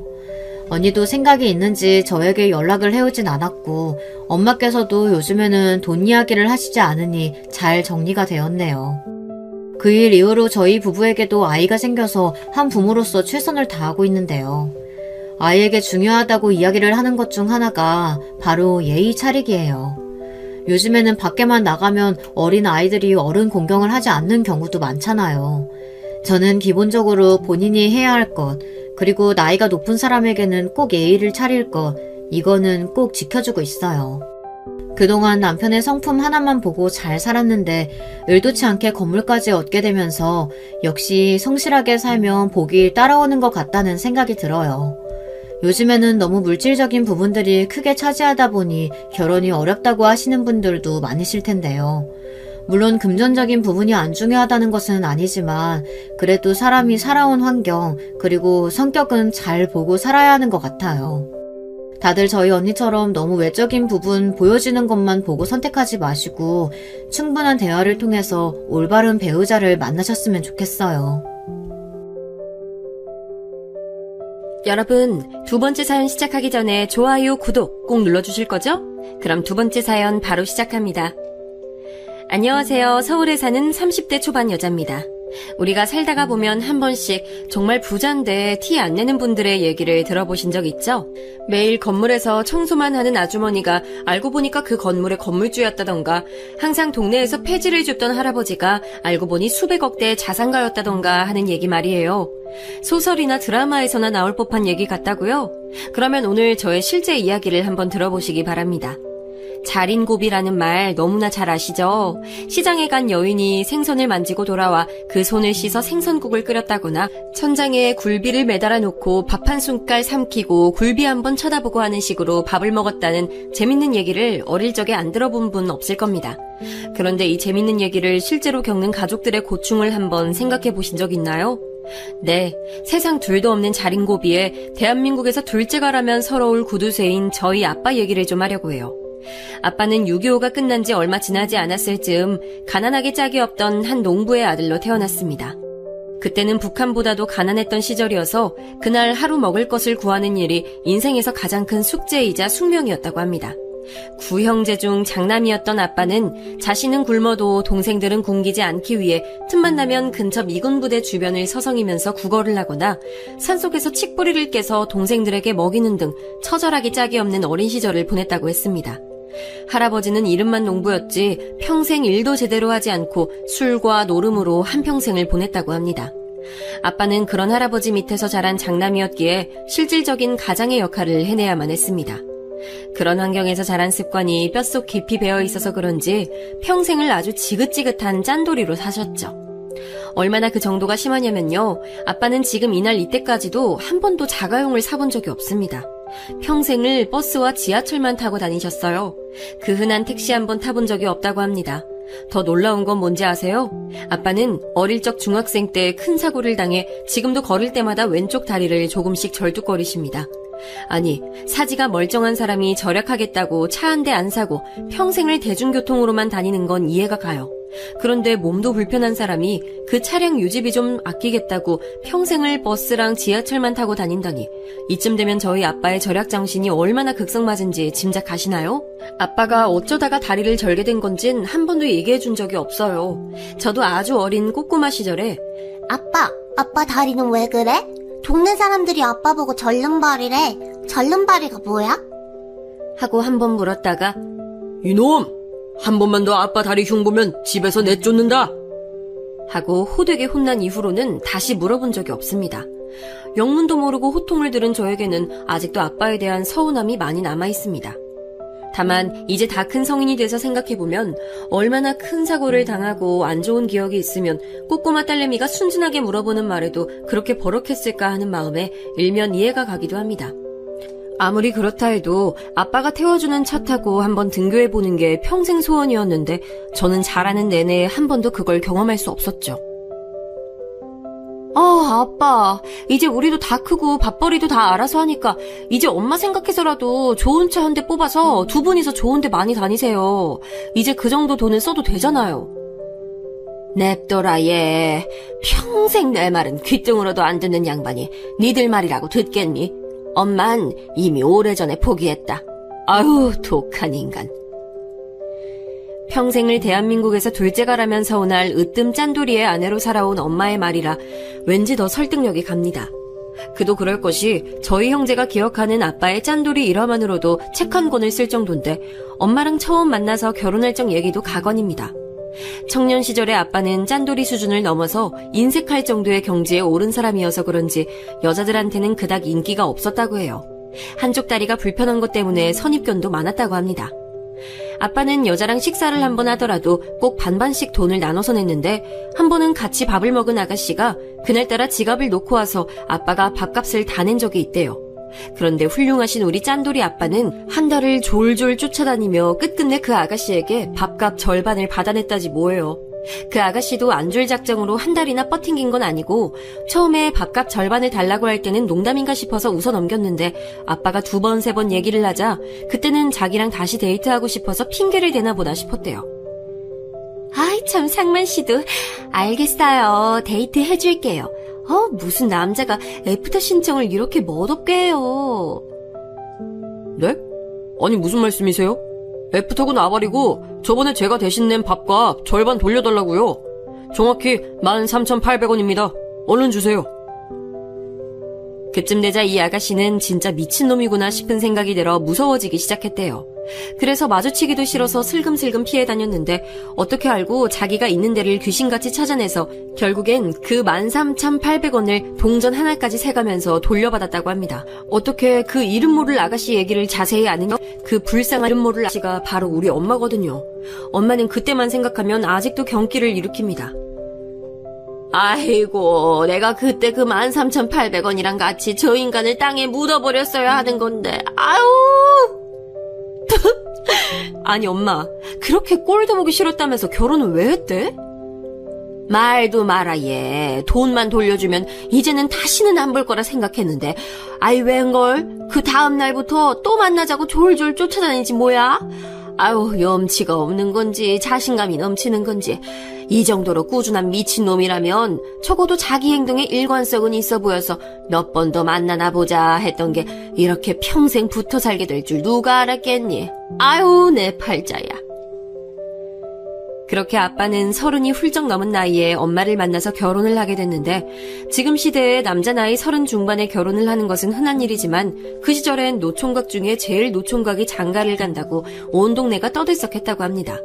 언니도 생각이 있는지 저에게 연락을 해오진 않았고 엄마께서도 요즘에는 돈 이야기를 하시지 않으니 잘 정리가 되었네요. 그 일 이후로 저희 부부에게도 아이가 생겨서 한 부모로서 최선을 다하고 있는데요. 아이에게 중요하다고 이야기를 하는 것 중 하나가 바로 예의 차리기예요. 요즘에는 밖에만 나가면 어린 아이들이 어른 공경을 하지 않는 경우도 많잖아요. 저는 기본적으로 본인이 해야 할 것, 그리고 나이가 높은 사람에게는 꼭 예의를 차릴 것, 이거는 꼭 지켜주고 있어요. 그동안 남편의 성품 하나만 보고 잘 살았는데 의도치 않게 건물까지 얻게 되면서 역시 성실하게 살면 복이 따라오는 것 같다는 생각이 들어요. 요즘에는 너무 물질적인 부분들이 크게 차지하다 보니 결혼이 어렵다고 하시는 분들도 많으실 텐데요. 물론 금전적인 부분이 안 중요하다는 것은 아니지만 그래도 사람이 살아온 환경 그리고 성격은 잘 보고 살아야 하는 것 같아요. 다들 저희 언니처럼 너무 외적인 부분 보여지는 것만 보고 선택하지 마시고 충분한 대화를 통해서 올바른 배우자를 만나셨으면 좋겠어요. 여러분, 두 번째 사연 시작하기 전에 좋아요, 구독 꼭 눌러주실 거죠? 그럼 두 번째 사연 바로 시작합니다. 안녕하세요. 서울에 사는 30대 초반 여자입니다. 우리가 살다가 보면 한 번씩 정말 부자인데 티 안 내는 분들의 얘기를 들어보신 적 있죠? 매일 건물에서 청소만 하는 아주머니가 알고 보니까 그 건물의 건물주였다던가, 항상 동네에서 폐지를 줍던 할아버지가 알고 보니 수백억대의 자산가였다던가 하는 얘기 말이에요. 소설이나 드라마에서나 나올 법한 얘기 같다고요? 그러면 오늘 저의 실제 이야기를 한번 들어보시기 바랍니다. 자린고비라는 말 너무나 잘 아시죠? 시장에 간 여인이 생선을 만지고 돌아와 그 손을 씻어 생선국을 끓였다거나 천장에 굴비를 매달아 놓고 밥 한 숟갈 삼키고 굴비 한번 쳐다보고 하는 식으로 밥을 먹었다는 재밌는 얘기를 어릴 적에 안 들어본 분 없을 겁니다. 그런데 이 재밌는 얘기를 실제로 겪는 가족들의 고충을 한번 생각해 보신 적 있나요? 네, 세상 둘도 없는 자린고비에 대한민국에서 둘째가라면 서러울 구두쇠인 저희 아빠 얘기를 좀 하려고 해요. 아빠는 6.25가 끝난 지 얼마 지나지 않았을 즈음 가난하게 짝이 없던 한 농부의 아들로 태어났습니다. 그때는 북한보다도 가난했던 시절이어서 그날 하루 먹을 것을 구하는 일이 인생에서 가장 큰 숙제이자 숙명이었다고 합니다. 9형제 중 장남이었던 아빠는 자신은 굶어도 동생들은 굶기지 않기 위해 틈만 나면 근처 미군 부대 주변을 서성이면서 구걸을 하거나 산속에서 칡뿌리를 깨서 동생들에게 먹이는 등 처절하기 짝이 없는 어린 시절을 보냈다고 했습니다. 할아버지는 이름만 농부였지 평생 일도 제대로 하지 않고 술과 노름으로 한평생을 보냈다고 합니다. 아빠는 그런 할아버지 밑에서 자란 장남이었기에 실질적인 가장의 역할을 해내야만 했습니다. 그런 환경에서 자란 습관이 뼛속 깊이 배어 있어서 그런지 평생을 아주 지긋지긋한 짠돌이로 사셨죠. 얼마나 그 정도가 심하냐면요. 아빠는 지금 이날 이때까지도 한 번도 자가용을 사본 적이 없습니다. 평생을 버스와 지하철만 타고 다니셨어요. 그 흔한 택시 한 번 타본 적이 없다고 합니다. 더 놀라운 건 뭔지 아세요? 아빠는 어릴 적 중학생 때 큰 사고를 당해 지금도 걸을 때마다 왼쪽 다리를 조금씩 절뚝거리십니다. 아니, 사지가 멀쩡한 사람이 절약하겠다고 차 한 대 안 사고 평생을 대중교통으로만 다니는 건 이해가 가요. 그런데 몸도 불편한 사람이 그 차량 유지비 좀 아끼겠다고 평생을 버스랑 지하철만 타고 다닌다니, 이쯤 되면 저희 아빠의 절약 정신이 얼마나 극성맞은지 짐작하시나요? 아빠가 어쩌다가 다리를 절게 된 건진 한 번도 얘기해 준 적이 없어요. 저도 아주 어린 꼬꼬마 시절에 아빠 다리는 왜 그래? 동네 사람들이 아빠 보고 절름발이래. 절름발이가 뭐야? 하고 한 번 물었다가 이놈! 한 번만 더 아빠 다리 흉보면 집에서 내쫓는다! 하고 호되게 혼난 이후로는 다시 물어본 적이 없습니다. 영문도 모르고 호통을 들은 저에게는 아직도 아빠에 대한 서운함이 많이 남아있습니다. 다만 이제 다 큰 성인이 돼서 생각해보면 얼마나 큰 사고를 당하고 안 좋은 기억이 있으면 꼬꼬마 딸내미가 순진하게 물어보는 말에도 그렇게 버럭했을까 하는 마음에 일면 이해가 가기도 합니다. 아무리 그렇다 해도 아빠가 태워주는 차 타고 한번 등교해보는 게 평생 소원이었는데 저는 자라는 내내 한 번도 그걸 경험할 수 없었죠. 아빠, 이제 우리도 다 크고 밥벌이도 다 알아서 하니까 이제 엄마 생각해서라도 좋은 차 한 대 뽑아서 두 분이서 좋은 데 많이 다니세요. 이제 그 정도 돈은 써도 되잖아요. 냅둬라 얘. 평생 내 말은 귀등으로도 안 듣는 양반이 니들 말이라고 듣겠니? 엄만 이미 오래전에 포기했다. 아유 독한 인간. 평생을 대한민국에서 둘째가라면서 오날 으뜸 짠돌이의 아내로 살아온 엄마의 말이라 왠지 더 설득력이 갑니다. 그도 그럴 것이 저희 형제가 기억하는 아빠의 짠돌이 일화만으로도 책 한 권을 쓸 정도인데 엄마랑 처음 만나서 결혼할 적 얘기도 가관입니다. 청년 시절의 아빠는 짠돌이 수준을 넘어서 인색할 정도의 경지에 오른 사람이어서 그런지 여자들한테는 그닥 인기가 없었다고 해요. 한쪽 다리가 불편한 것 때문에 선입견도 많았다고 합니다. 아빠는 여자랑 식사를 한 번 하더라도 꼭 반반씩 돈을 나눠서 냈는데 한 번은 같이 밥을 먹은 아가씨가 그날따라 지갑을 놓고 와서 아빠가 밥값을 다 낸 적이 있대요. 그런데 훌륭하신 우리 짠돌이 아빠는 한 달을 졸졸 쫓아다니며 끝끝내 그 아가씨에게 밥값 절반을 받아냈다지 뭐예요. 그 아가씨도 안 줄 작정으로 한 달이나 뻗팅긴 건 아니고 처음에 밥값 절반을 달라고 할 때는 농담인가 싶어서 웃어 넘겼는데 아빠가 2번, 3번 얘기를 하자 그때는 자기랑 다시 데이트하고 싶어서 핑계를 대나 보다 싶었대요. 아이 참 상만씨도 알겠어요. 데이트 해줄게요. 무슨 남자가 애프터 신청을 이렇게 멋없게 해요. 네? 아니 무슨 말씀이세요? 애프터고 나발이고 저번에 제가 대신 낸 밥값 절반 돌려달라고요. 정확히 13,800원입니다. 얼른 주세요. 그쯤 되자 이 아가씨는 진짜 미친놈이구나 싶은 생각이 들어 무서워지기 시작했대요. 그래서 마주치기도 싫어서 슬금슬금 피해 다녔는데 어떻게 알고 자기가 있는 데를 귀신같이 찾아내서 결국엔 그 13,800원을 동전 하나까지 세가면서 돌려받았다고 합니다. 어떻게 그 이름 모를 아가씨 얘기를 자세히 아느냐? 그 불쌍한 이름 모를 아가씨가 바로 우리 엄마거든요. 엄마는 그때만 생각하면 아직도 경기를 일으킵니다. 아이고 내가 그때 그 13,800원이랑 같이 저 인간을 땅에 묻어버렸어야 하는 건데 아유 아니 엄마 그렇게 꼴도 보기 싫었다면서 결혼은 왜 했대? 말도 마라 얘. 돈만 돌려주면 이제는 다시는 안 볼 거라 생각했는데 아이 웬걸 그 다음 날부터 또 만나자고 졸졸 쫓아다니지 뭐야? 아유 염치가 없는 건지 자신감이 넘치는 건지 이 정도로 꾸준한 미친놈이라면 적어도 자기 행동에 일관성은 있어 보여서 몇 번 더 만나나 보자 했던 게 이렇게 평생 붙어 살게 될 줄 누가 알았겠니? 아유 내 팔자야. 그렇게 아빠는 30이 훌쩍 넘은 나이에 엄마를 만나서 결혼을 하게 됐는데 지금 시대에 남자 나이 30 중반에 결혼을 하는 것은 흔한 일이지만 그 시절엔 노총각 중에 제일 노총각이 장가를 간다고 온 동네가 떠들썩했다고 합니다.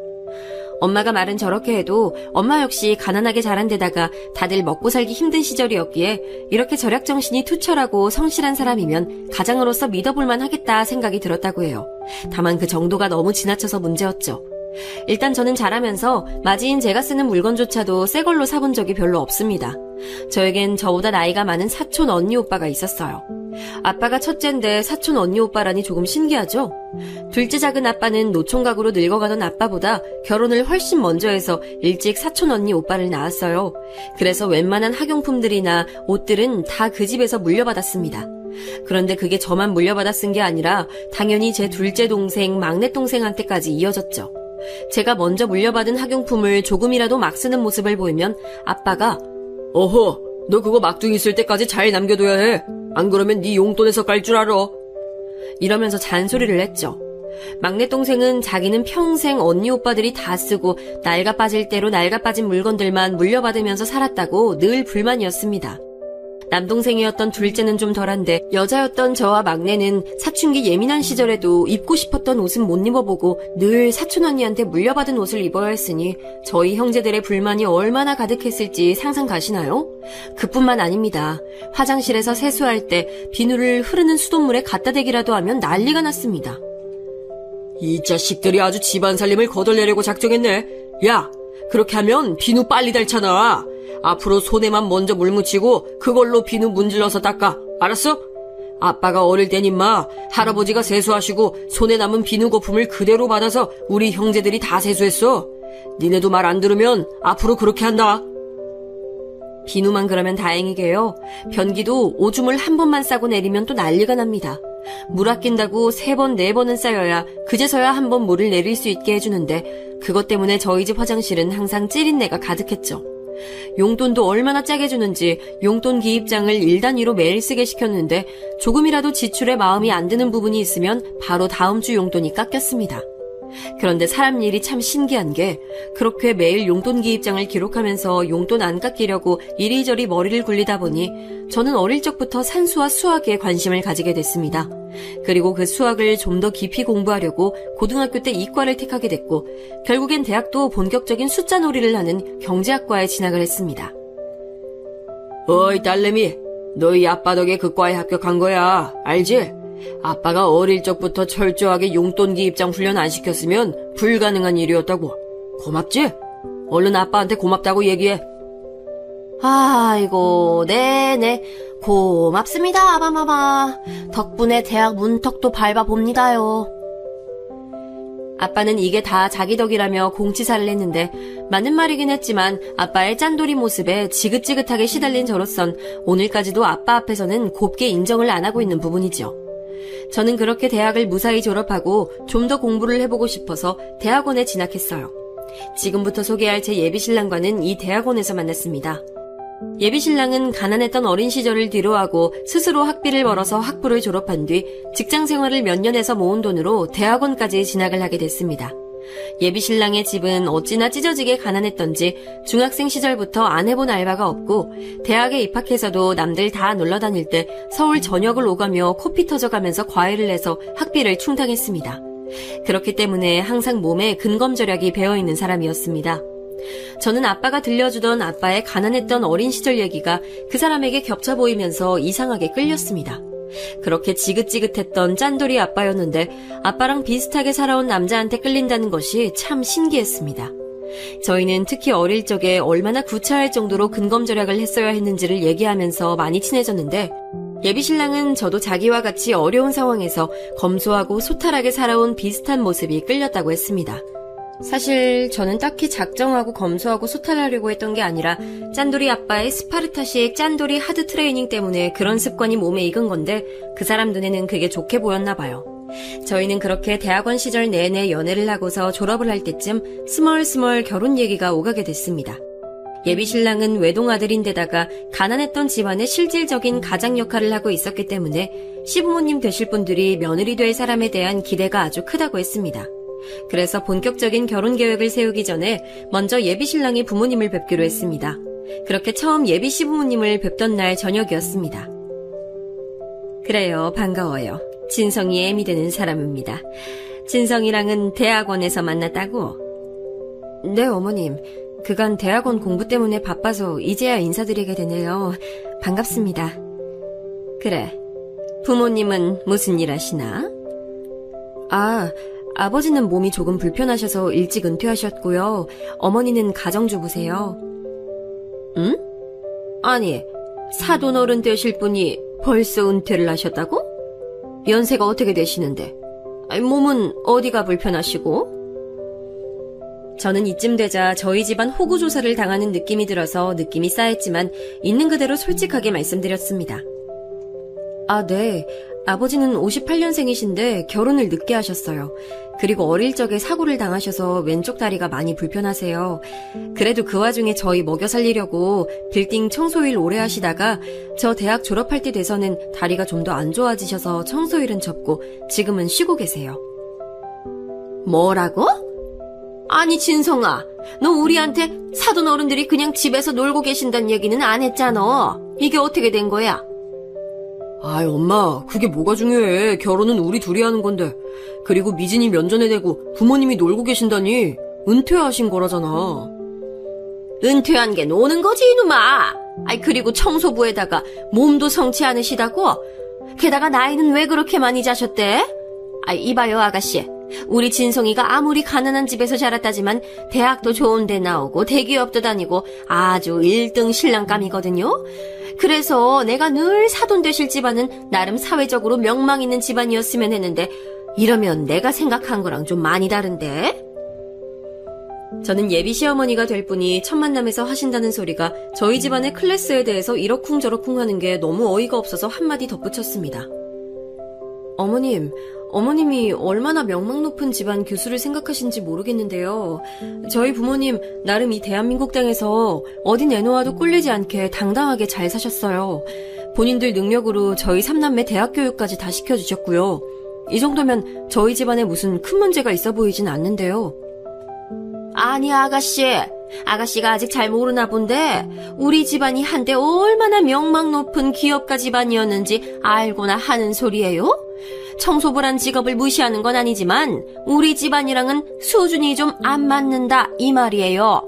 엄마가 말은 저렇게 해도 엄마 역시 가난하게 자란 데다가 다들 먹고 살기 힘든 시절이었기에 이렇게 절약정신이 투철하고 성실한 사람이면 가장으로서 믿어볼만 하겠다 생각이 들었다고 해요. 다만 그 정도가 너무 지나쳐서 문제였죠. 일단 저는 자라면서 마지인 제가 쓰는 물건조차도 새 걸로 사본 적이 별로 없습니다. 저에겐 저보다 나이가 많은 사촌 언니 오빠가 있었어요. 아빠가 첫째인데 사촌 언니 오빠라니 조금 신기하죠? 둘째 작은 아빠는 노총각으로 늙어가던 아빠보다 결혼을 훨씬 먼저 해서 일찍 사촌 언니 오빠를 낳았어요. 그래서 웬만한 학용품들이나 옷들은 다 그 집에서 물려받았습니다. 그런데 그게 저만 물려받아 쓴 게 아니라 당연히 제 둘째 동생, 막내 동생한테까지 이어졌죠. 제가 먼저 물려받은 학용품을 조금이라도 막 쓰는 모습을 보이면 아빠가 어허, 너 그거 막둥이 있을 때까지 잘 남겨둬야 해. 안 그러면 네 용돈에서 깔 줄 알아. 이러면서 잔소리를 했죠. 막내 동생은 자기는 평생 언니 오빠들이 다 쓰고 낡아 빠질 대로 낡아 빠진 물건들만 물려받으면서 살았다고 늘 불만이었습니다. 남동생이었던 둘째는 좀 덜한데 여자였던 저와 막내는 사춘기 예민한 시절에도 입고 싶었던 옷은 못 입어보고 늘 사촌 언니한테 물려받은 옷을 입어야 했으니 저희 형제들의 불만이 얼마나 가득했을지 상상 가시나요? 그뿐만 아닙니다. 화장실에서 세수할 때 비누를 흐르는 수돗물에 갖다 대기라도 하면 난리가 났습니다. 이 자식들이 아주 집안 살림을 거덜내려고 작정했네. 야, 그렇게 하면 비누 빨리 닳잖아. 앞으로 손에만 먼저 물 묻히고 그걸로 비누 문질러서 닦아. 알았어? 아빠가 어릴 땐 임마 할아버지가 세수하시고 손에 남은 비누 거품을 그대로 받아서 우리 형제들이 다 세수했어. 니네도 말 안 들으면 앞으로 그렇게 한다. 비누만 그러면 다행이게요. 변기도 오줌을 한 번만 싸고 내리면 또 난리가 납니다. 물 아낀다고 3번, 4번은 쌓여야 그제서야 한 번 물을 내릴 수 있게 해주는데 그것 때문에 저희 집 화장실은 항상 찌린내가 가득했죠. 용돈도 얼마나 짜게 주는지 용돈 기입장을 1단위로 매일 쓰게 시켰는데 조금이라도 지출에 마음이 안 드는 부분이 있으면 바로 다음 주 용돈이 깎였습니다. 그런데 사람 일이 참 신기한 게 그렇게 매일 용돈 기입장을 기록하면서 용돈 안 깎이려고 이리저리 머리를 굴리다 보니 저는 어릴 적부터 산수와 수학에 관심을 가지게 됐습니다. 그리고 그 수학을 좀 더 깊이 공부하려고 고등학교 때 이과를 택하게 됐고 결국엔 대학도 본격적인 숫자 놀이를 하는 경제학과에 진학을 했습니다. 어이 딸내미, 너희 아빠 덕에 그 과에 합격한 거야. 알지? 아빠가 어릴 적부터 철저하게 용돈 기입장 훈련 안 시켰으면 불가능한 일이었다고. 고맙지? 얼른 아빠한테 고맙다고 얘기해. 아이고, 네네. 고맙습니다, 아바마마. 덕분에 대학 문턱도 밟아봅니다요. 아빠는 이게 다 자기 덕이라며 공치사를 했는데 맞는 말이긴 했지만 아빠의 짠돌이 모습에 지긋지긋하게 시달린 저로선 오늘까지도 아빠 앞에서는 곱게 인정을 안 하고 있는 부분이죠. 저는 그렇게 대학을 무사히 졸업하고 좀 더 공부를 해보고 싶어서 대학원에 진학했어요. 지금부터 소개할 제 예비신랑과는 이 대학원에서 만났습니다. 예비신랑은 가난했던 어린 시절을 뒤로하고 스스로 학비를 벌어서 학부를 졸업한 뒤 직장생활을 몇 년 해서 모은 돈으로 대학원까지 진학을 하게 됐습니다. 예비신랑의 집은 어찌나 찢어지게 가난했던지 중학생 시절부터 안 해본 알바가 없고 대학에 입학해서도 남들 다 놀러다닐 때 서울 전역을 오가며 코피 터져가면서 과외를 해서 학비를 충당했습니다. 그렇기 때문에 항상 몸에 근검절약이 배어있는 사람이었습니다. 저는 아빠가 들려주던 아빠의 가난했던 어린 시절 얘기가 그 사람에게 겹쳐 보이면서 이상하게 끌렸습니다. 그렇게 지긋지긋했던 짠돌이 아빠였는데 아빠랑 비슷하게 살아온 남자한테 끌린다는 것이 참 신기했습니다. 저희는 특히 어릴 적에 얼마나 구차할 정도로 근검절약을 했어야 했는지를 얘기하면서 많이 친해졌는데 예비신랑은 저도 자기와 같이 어려운 상황에서 검소하고 소탈하게 살아온 비슷한 모습이 끌렸다고 했습니다. 사실 저는 딱히 작정하고 검소하고 소탈하려고 했던 게 아니라 짠돌이 아빠의 스파르타식 짠돌이 하드 트레이닝 때문에 그런 습관이 몸에 익은 건데 그 사람 눈에는 그게 좋게 보였나 봐요. 저희는 그렇게 대학원 시절 내내 연애를 하고서 졸업을 할 때쯤 스멀스멀 결혼 얘기가 오가게 됐습니다. 예비신랑은 외동아들인데다가 가난했던 집안의 실질적인 가장 역할을 하고 있었기 때문에 시부모님 되실 분들이 며느리 될 사람에 대한 기대가 아주 크다고 했습니다. 그래서 본격적인 결혼 계획을 세우기 전에 먼저 예비신랑이 부모님을 뵙기로 했습니다. 그렇게 처음 예비 시부모님을 뵙던 날 저녁이었습니다. 그래요, 반가워요. 진성이 애미 되는 사람입니다. 진성이랑은 대학원에서 만났다고? 네, 어머님. 그간 대학원 공부 때문에 바빠서 이제야 인사드리게 되네요. 반갑습니다. 그래. 부모님은 무슨 일 하시나? 아버지는 몸이 조금 불편하셔서 일찍 은퇴하셨고요. 어머니는 가정주부세요. 응? 아니, 사돈어른 되실 분이 벌써 은퇴를 하셨다고? 연세가 어떻게 되시는데? 몸은 어디가 불편하시고? 저는 이쯤 되자 저희 집안 호구조사를 당하는 느낌이 들어서 느낌이 싸했지만 있는 그대로 솔직하게 말씀드렸습니다. 네. 아버지는 58년생이신데 결혼을 늦게 하셨어요. 그리고 어릴 적에 사고를 당하셔서 왼쪽 다리가 많이 불편하세요. 그래도 그 와중에 저희 먹여 살리려고 빌딩 청소일 오래 하시다가 저 대학 졸업할 때 돼서는 다리가 좀 더 안 좋아지셔서 청소일은 접고 지금은 쉬고 계세요. 뭐라고? 아니 진성아, 너 우리한테 사돈 어른들이 그냥 집에서 놀고 계신다는 얘기는 안 했잖아. 이게 어떻게 된 거야? 아이 엄마, 그게 뭐가 중요해. 결혼은 우리 둘이 하는 건데. 그리고 미진이 면전에 대고 부모님이 놀고 계신다니 은퇴하신 거라잖아. 은퇴한 게 노는 거지 이놈아. 그리고 청소부에다가 몸도 성치 않으시다고? 게다가 나이는 왜 그렇게 많이 자셨대? 이봐요 아가씨, 우리 진성이가 아무리 가난한 집에서 자랐다지만 대학도 좋은 데 나오고 대기업도 다니고 아주 1등 신랑감이거든요. 그래서 내가 늘 사돈 되실 집안은 나름 사회적으로 명망 있는 집안이었으면 했는데 이러면 내가 생각한 거랑 좀 많이 다른데? 저는 예비 시어머니가 될 분이 첫 만남에서 하신다는 소리가 저희 집안의 클래스에 대해서 이러쿵저러쿵 하는 게 너무 어이가 없어서 한마디 덧붙였습니다. 어머님이 얼마나 명망 높은 집안 교수를 생각하신지 모르겠는데요. 저희 부모님 나름 이 대한민국 땅에서 어디 내놓아도 꿀리지 않게 당당하게 잘 사셨어요. 본인들 능력으로 저희 3남매 대학 교육까지 다 시켜주셨고요. 이 정도면 저희 집안에 무슨 큰 문제가 있어 보이진 않는데요. 아니 아가씨가 아직 잘 모르나 본데 우리 집안이 한때 얼마나 명망 높은 기업가 집안이었는지 알고나 하는 소리예요? 청소부란 직업을 무시하는 건 아니지만 우리 집안이랑은 수준이 좀 안 맞는다 이 말이에요.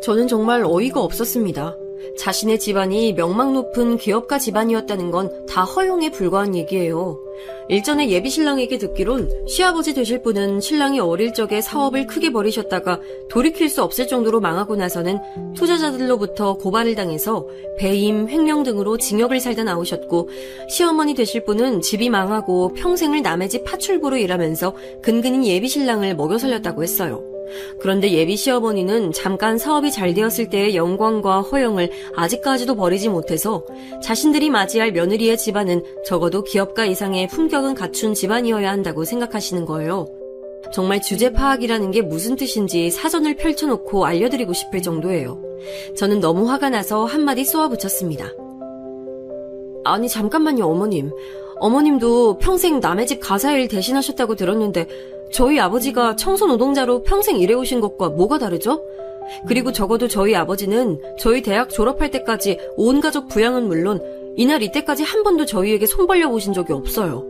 저는 정말 어이가 없었습니다. 자신의 집안이 명망 높은 기업가 집안이었다는 건 다 허용에 불과한 얘기예요. 일전에 예비신랑에게 듣기론 시아버지 되실 분은 신랑이 어릴 적에 사업을 크게 벌이셨다가 돌이킬 수 없을 정도로 망하고 나서는 투자자들로부터 고발을 당해서 배임, 횡령 등으로 징역을 살다 나오셨고, 시어머니 되실 분은 집이 망하고 평생을 남의 집 파출부로 일하면서 근근인 예비신랑을 먹여 살렸다고 했어요. 그런데 예비 시어머니는 잠깐 사업이 잘 되었을 때의 영광과 허영을 아직까지도 버리지 못해서 자신들이 맞이할 며느리의 집안은 적어도 기업가 이상의 품격은 갖춘 집안이어야 한다고 생각하시는 거예요. 정말 주제 파악이라는 게 무슨 뜻인지 사전을 펼쳐놓고 알려드리고 싶을 정도예요. 저는 너무 화가 나서 한마디 쏘아붙였습니다. 아니 잠깐만요 어머님. 어머님도 평생 남의 집 가사일 대신하셨다고 들었는데 저희 아버지가 청소노동자로 평생 일해오신 것과 뭐가 다르죠? 그리고 적어도 저희 아버지는 저희 대학 졸업할 때까지 온 가족 부양은 물론 이날 이때까지 한 번도 저희에게 손 벌려보신 적이 없어요.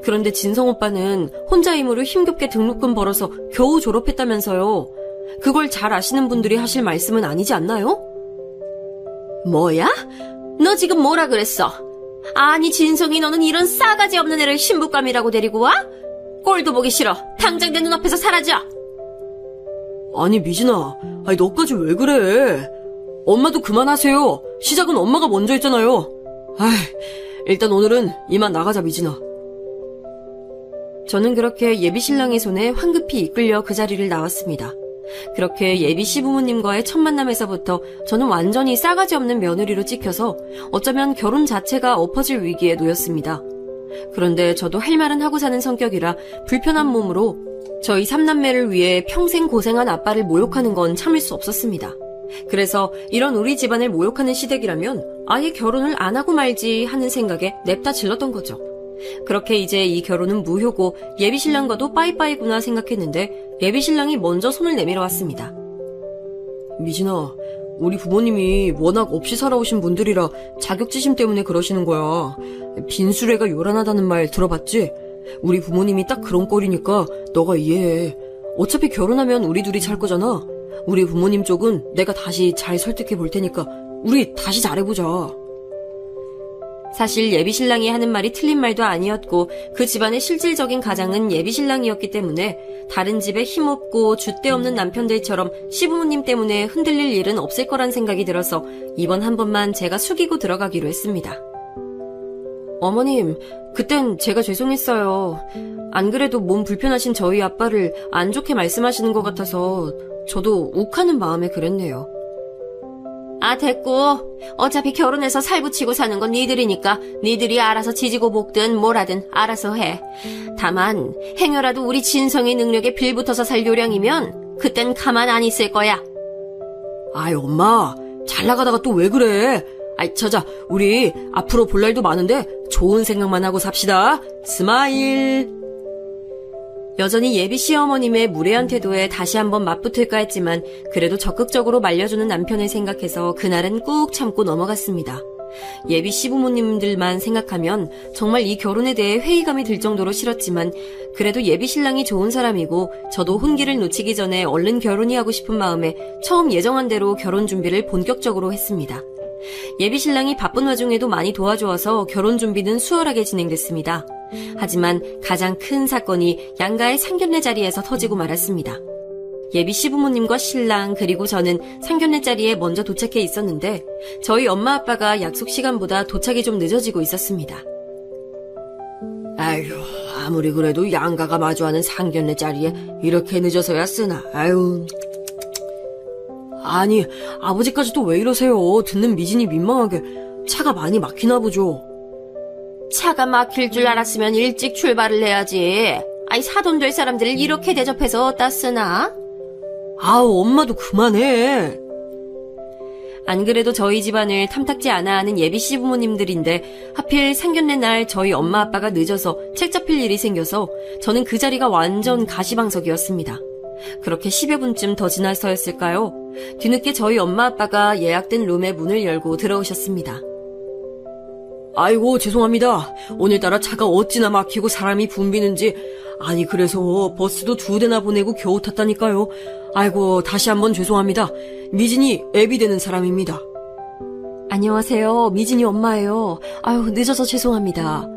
그런데 진성 오빠는 혼자 힘으로 힘겹게 등록금 벌어서 겨우 졸업했다면서요. 그걸 잘 아시는 분들이 하실 말씀은 아니지 않나요? 뭐야? 너 지금 뭐라 그랬어? 아니 진성이 너는 이런 싸가지 없는 애를 신부감이라고 데리고 와? 꼴도 보기 싫어. 당장 내 눈앞에서 사라져. 아니 미진아, 아니 너까지 왜 그래? 엄마도 그만하세요. 시작은 엄마가 먼저 했잖아요. 일단 오늘은 이만 나가자 미진아. 저는 그렇게 예비신랑의 손에 황급히 이끌려 그 자리를 나왔습니다. 그렇게 예비 시부모님과의 첫 만남에서부터 저는 완전히 싸가지 없는 며느리로 찍혀서 어쩌면 결혼 자체가 엎어질 위기에 놓였습니다. 그런데 저도 할 말은 하고 사는 성격이라 불편한 몸으로 저희 3남매를 위해 평생 고생한 아빠를 모욕하는 건 참을 수 없었습니다. 그래서 이런 우리 집안을 모욕하는 시댁이라면 아예 결혼을 안 하고 말지 하는 생각에 냅다 질렀던 거죠. 그렇게 이제 이 결혼은 무효고 예비신랑과도 빠이빠이구나 생각했는데 예비신랑이 먼저 손을 내밀어 왔습니다. 미진아, 우리 부모님이 워낙 없이 살아오신 분들이라 자격지심 때문에 그러시는 거야. 빈수레가 요란하다는 말 들어봤지? 우리 부모님이 딱 그런 꼴이니까 너가 이해해. 어차피 결혼하면 우리 둘이 살 거잖아. 우리 부모님 쪽은 내가 다시 잘 설득해 볼 테니까 우리 다시 잘해보자. 사실 예비신랑이 하는 말이 틀린 말도 아니었고 그 집안의 실질적인 가장은 예비신랑이었기 때문에 다른 집에 힘없고 줏대 없는 남편들처럼 시부모님 때문에 흔들릴 일은 없을 거란 생각이 들어서 이번 한 번만 제가 숙이고 들어가기로 했습니다. 어머님, 그땐 제가 죄송했어요. 안 그래도 몸 불편하신 저희 아빠를 안 좋게 말씀하시는 것 같아서 저도 욱하는 마음에 그랬네요. 아 됐고, 어차피 결혼해서 살붙이고 사는 건 니들이니까 니들이 알아서 지지고 볶든 뭘 하든 알아서 해. 다만 행여라도 우리 진성의 능력에 빌붙어서 살 요량이면 그땐 가만 안 있을 거야. 아이 엄마, 잘 나가다가 또 왜 그래? 자자, 우리 앞으로 볼 날도 많은데 좋은 생각만 하고 삽시다. 스마일. 여전히 예비 시어머님의 무례한 태도에 다시 한번 맞붙을까 했지만 그래도 적극적으로 말려주는 남편을 생각해서 그날은 꾹 참고 넘어갔습니다. 예비 시부모님들만 생각하면 정말 이 결혼에 대해 회의감이 들 정도로 싫었지만 그래도 예비 신랑이 좋은 사람이고 저도 혼기를 놓치기 전에 얼른 결혼이 하고 싶은 마음에 처음 예정한 대로 결혼 준비를 본격적으로 했습니다. 예비 신랑이 바쁜 와중에도 많이 도와주어서 결혼 준비는 수월하게 진행됐습니다. 하지만 가장 큰 사건이 양가의 상견례 자리에서 터지고 말았습니다. 예비 시부모님과 신랑 그리고 저는 상견례 자리에 먼저 도착해 있었는데 저희 엄마 아빠가 약속 시간보다 도착이 좀 늦어지고 있었습니다. 아휴, 아무리 그래도 양가가 마주하는 상견례 자리에 이렇게 늦어서야 쓰나. 아유. 아니, 아버지까지 또 왜 이러세요? 듣는 미진이 민망하게. 차가 많이 막히나 보죠. 차? 차가 막힐 줄 알았으면 일찍 출발을 해야지. 아이, 사돈 될 사람들을 이렇게 대접해서 어디다 쓰나? 아우, 엄마도 그만해. 안 그래도 저희 집안을 탐탁지 않아 하는 예비 시부모님들인데 하필 상견례 날 저희 엄마 아빠가 늦어서 책 잡힐 일이 생겨서 저는 그 자리가 완전 가시방석이었습니다. 그렇게 10여 분쯤 더 지나서였을까요? 뒤늦게 저희 엄마 아빠가 예약된 룸의 문을 열고 들어오셨습니다. 아이고, 죄송합니다. 오늘따라 차가 어찌나 막히고 사람이 붐비는지. 아니, 그래서 버스도 2대나 보내고 겨우 탔다니까요. 아이고, 다시 한번 죄송합니다. 미진이 애비 되는 사람입니다. 안녕하세요. 미진이 엄마예요. 아유, 늦어서 죄송합니다.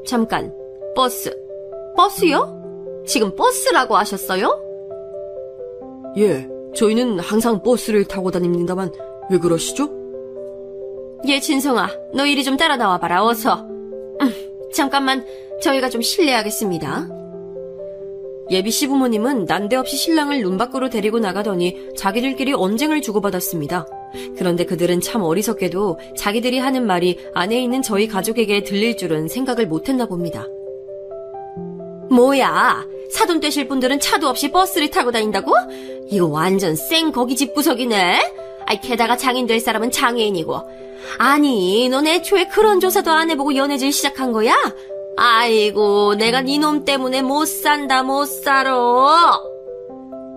잠깐, 버스요? 지금 버스라고 하셨어요? 예, 저희는 항상 버스를 타고 다닙니다만 왜 그러시죠? 예, 진성아, 너 이리 좀 따라 나와봐라, 어서. 잠깐만, 저희가 좀 실례하겠습니다. 예비 시부모님은 난데없이 신랑을 룸 밖으로 데리고 나가더니 자기들끼리 언쟁을 주고받았습니다. 그런데 그들은 참 어리석게도 자기들이 하는 말이 안에 있는 저희 가족에게 들릴 줄은 생각을 못했나 봅니다. 뭐야, 사돈 되실 분들은 차도 없이 버스를 타고 다닌다고? 이거 완전 생 거기 집구석이네? 아이, 게다가 장인 될 사람은 장애인이고. 아니, 넌 애초에 그런 조사도 안 해보고 연애질 시작한 거야? 아이고, 내가 니놈 때문에 못 산다, 못 살아.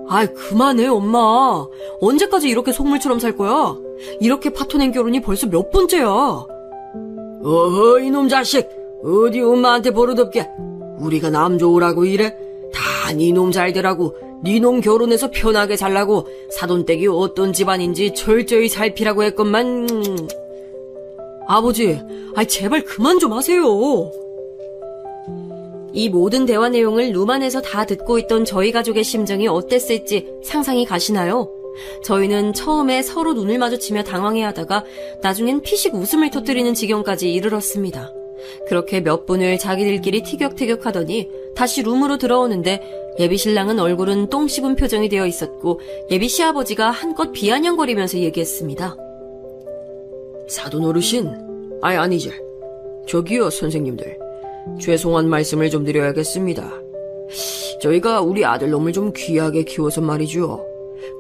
아이, 그만해, 엄마. 언제까지 이렇게 속물처럼 살 거야? 이렇게 파토낸 결혼이 벌써 몇 번째야. 어허, 이놈 자식. 어디 엄마한테 버릇없게. 우리가 남 좋으라고 이래? 다 니놈 잘 되라고, 니놈 결혼해서 편하게 살라고 사돈댁이 어떤 집안인지 철저히 살피라고 했건만. 아버지, 아이 제발 그만 좀 하세요. 이 모든 대화 내용을 룸 안에서 다 듣고 있던 저희 가족의 심정이 어땠을지 상상이 가시나요? 저희는 처음에 서로 눈을 마주치며 당황해하다가 나중엔 피식 웃음을 터뜨리는 지경까지 이르렀습니다. 그렇게 몇 분을 자기들끼리 티격태격하더니 다시 룸으로 들어오는데 예비 신랑은 얼굴은 똥 씹은 표정이 되어 있었고 예비 시아버지가 한껏 비아냥거리면서 얘기했습니다. 사돈 어르신, 아니지. 저기요, 선생님들. 죄송한 말씀을 좀 드려야겠습니다. 저희가 우리 아들놈을 좀 귀하게 키워서 말이죠.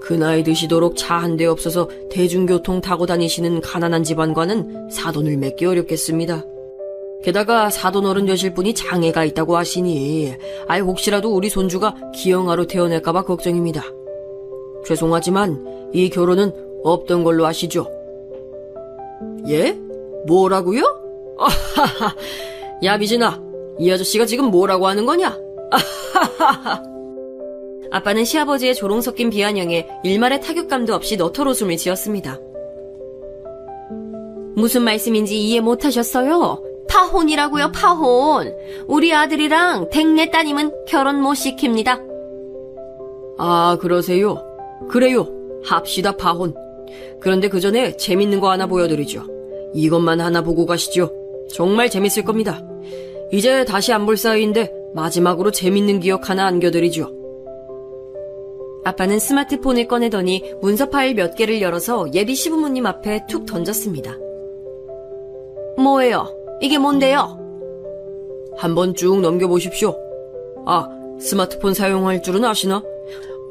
그 나이 드시도록 차 한 대 없어서 대중교통 타고 다니시는 가난한 집안과는 사돈을 맺기 어렵겠습니다. 게다가 사돈 어른 되실 분이 장애가 있다고 하시니 혹시라도 우리 손주가 기형아로 태어날까봐 걱정입니다. 죄송하지만 이 결혼은 없던 걸로 아시죠? 예? 뭐라고요? 야, 미진아, 이 아저씨가 지금 뭐라고 하는 거냐? 아빠는 시아버지의 조롱 섞인 비아냥에 일말의 타격감도 없이 너털웃음을 지었습니다. 무슨 말씀인지 이해 못하셨어요? 파혼이라고요, 파혼. 우리 아들이랑 댁내 따님은 결혼 못 시킵니다. 아, 그러세요? 그래요, 합시다, 파혼. 그런데 그 전에 재밌는 거 하나 보여드리죠. 이것만 하나 보고 가시죠. 정말 재밌을 겁니다. 이제 다시 안 볼 사이인데 마지막으로 재밌는 기억 하나 안겨드리죠. 아빠는 스마트폰을 꺼내더니 문서 파일 몇 개를 열어서 예비 시부모님 앞에 툭 던졌습니다. 뭐예요? 이게 뭔데요? 한번 쭉 넘겨보십시오. 아, 스마트폰 사용할 줄은 아시나?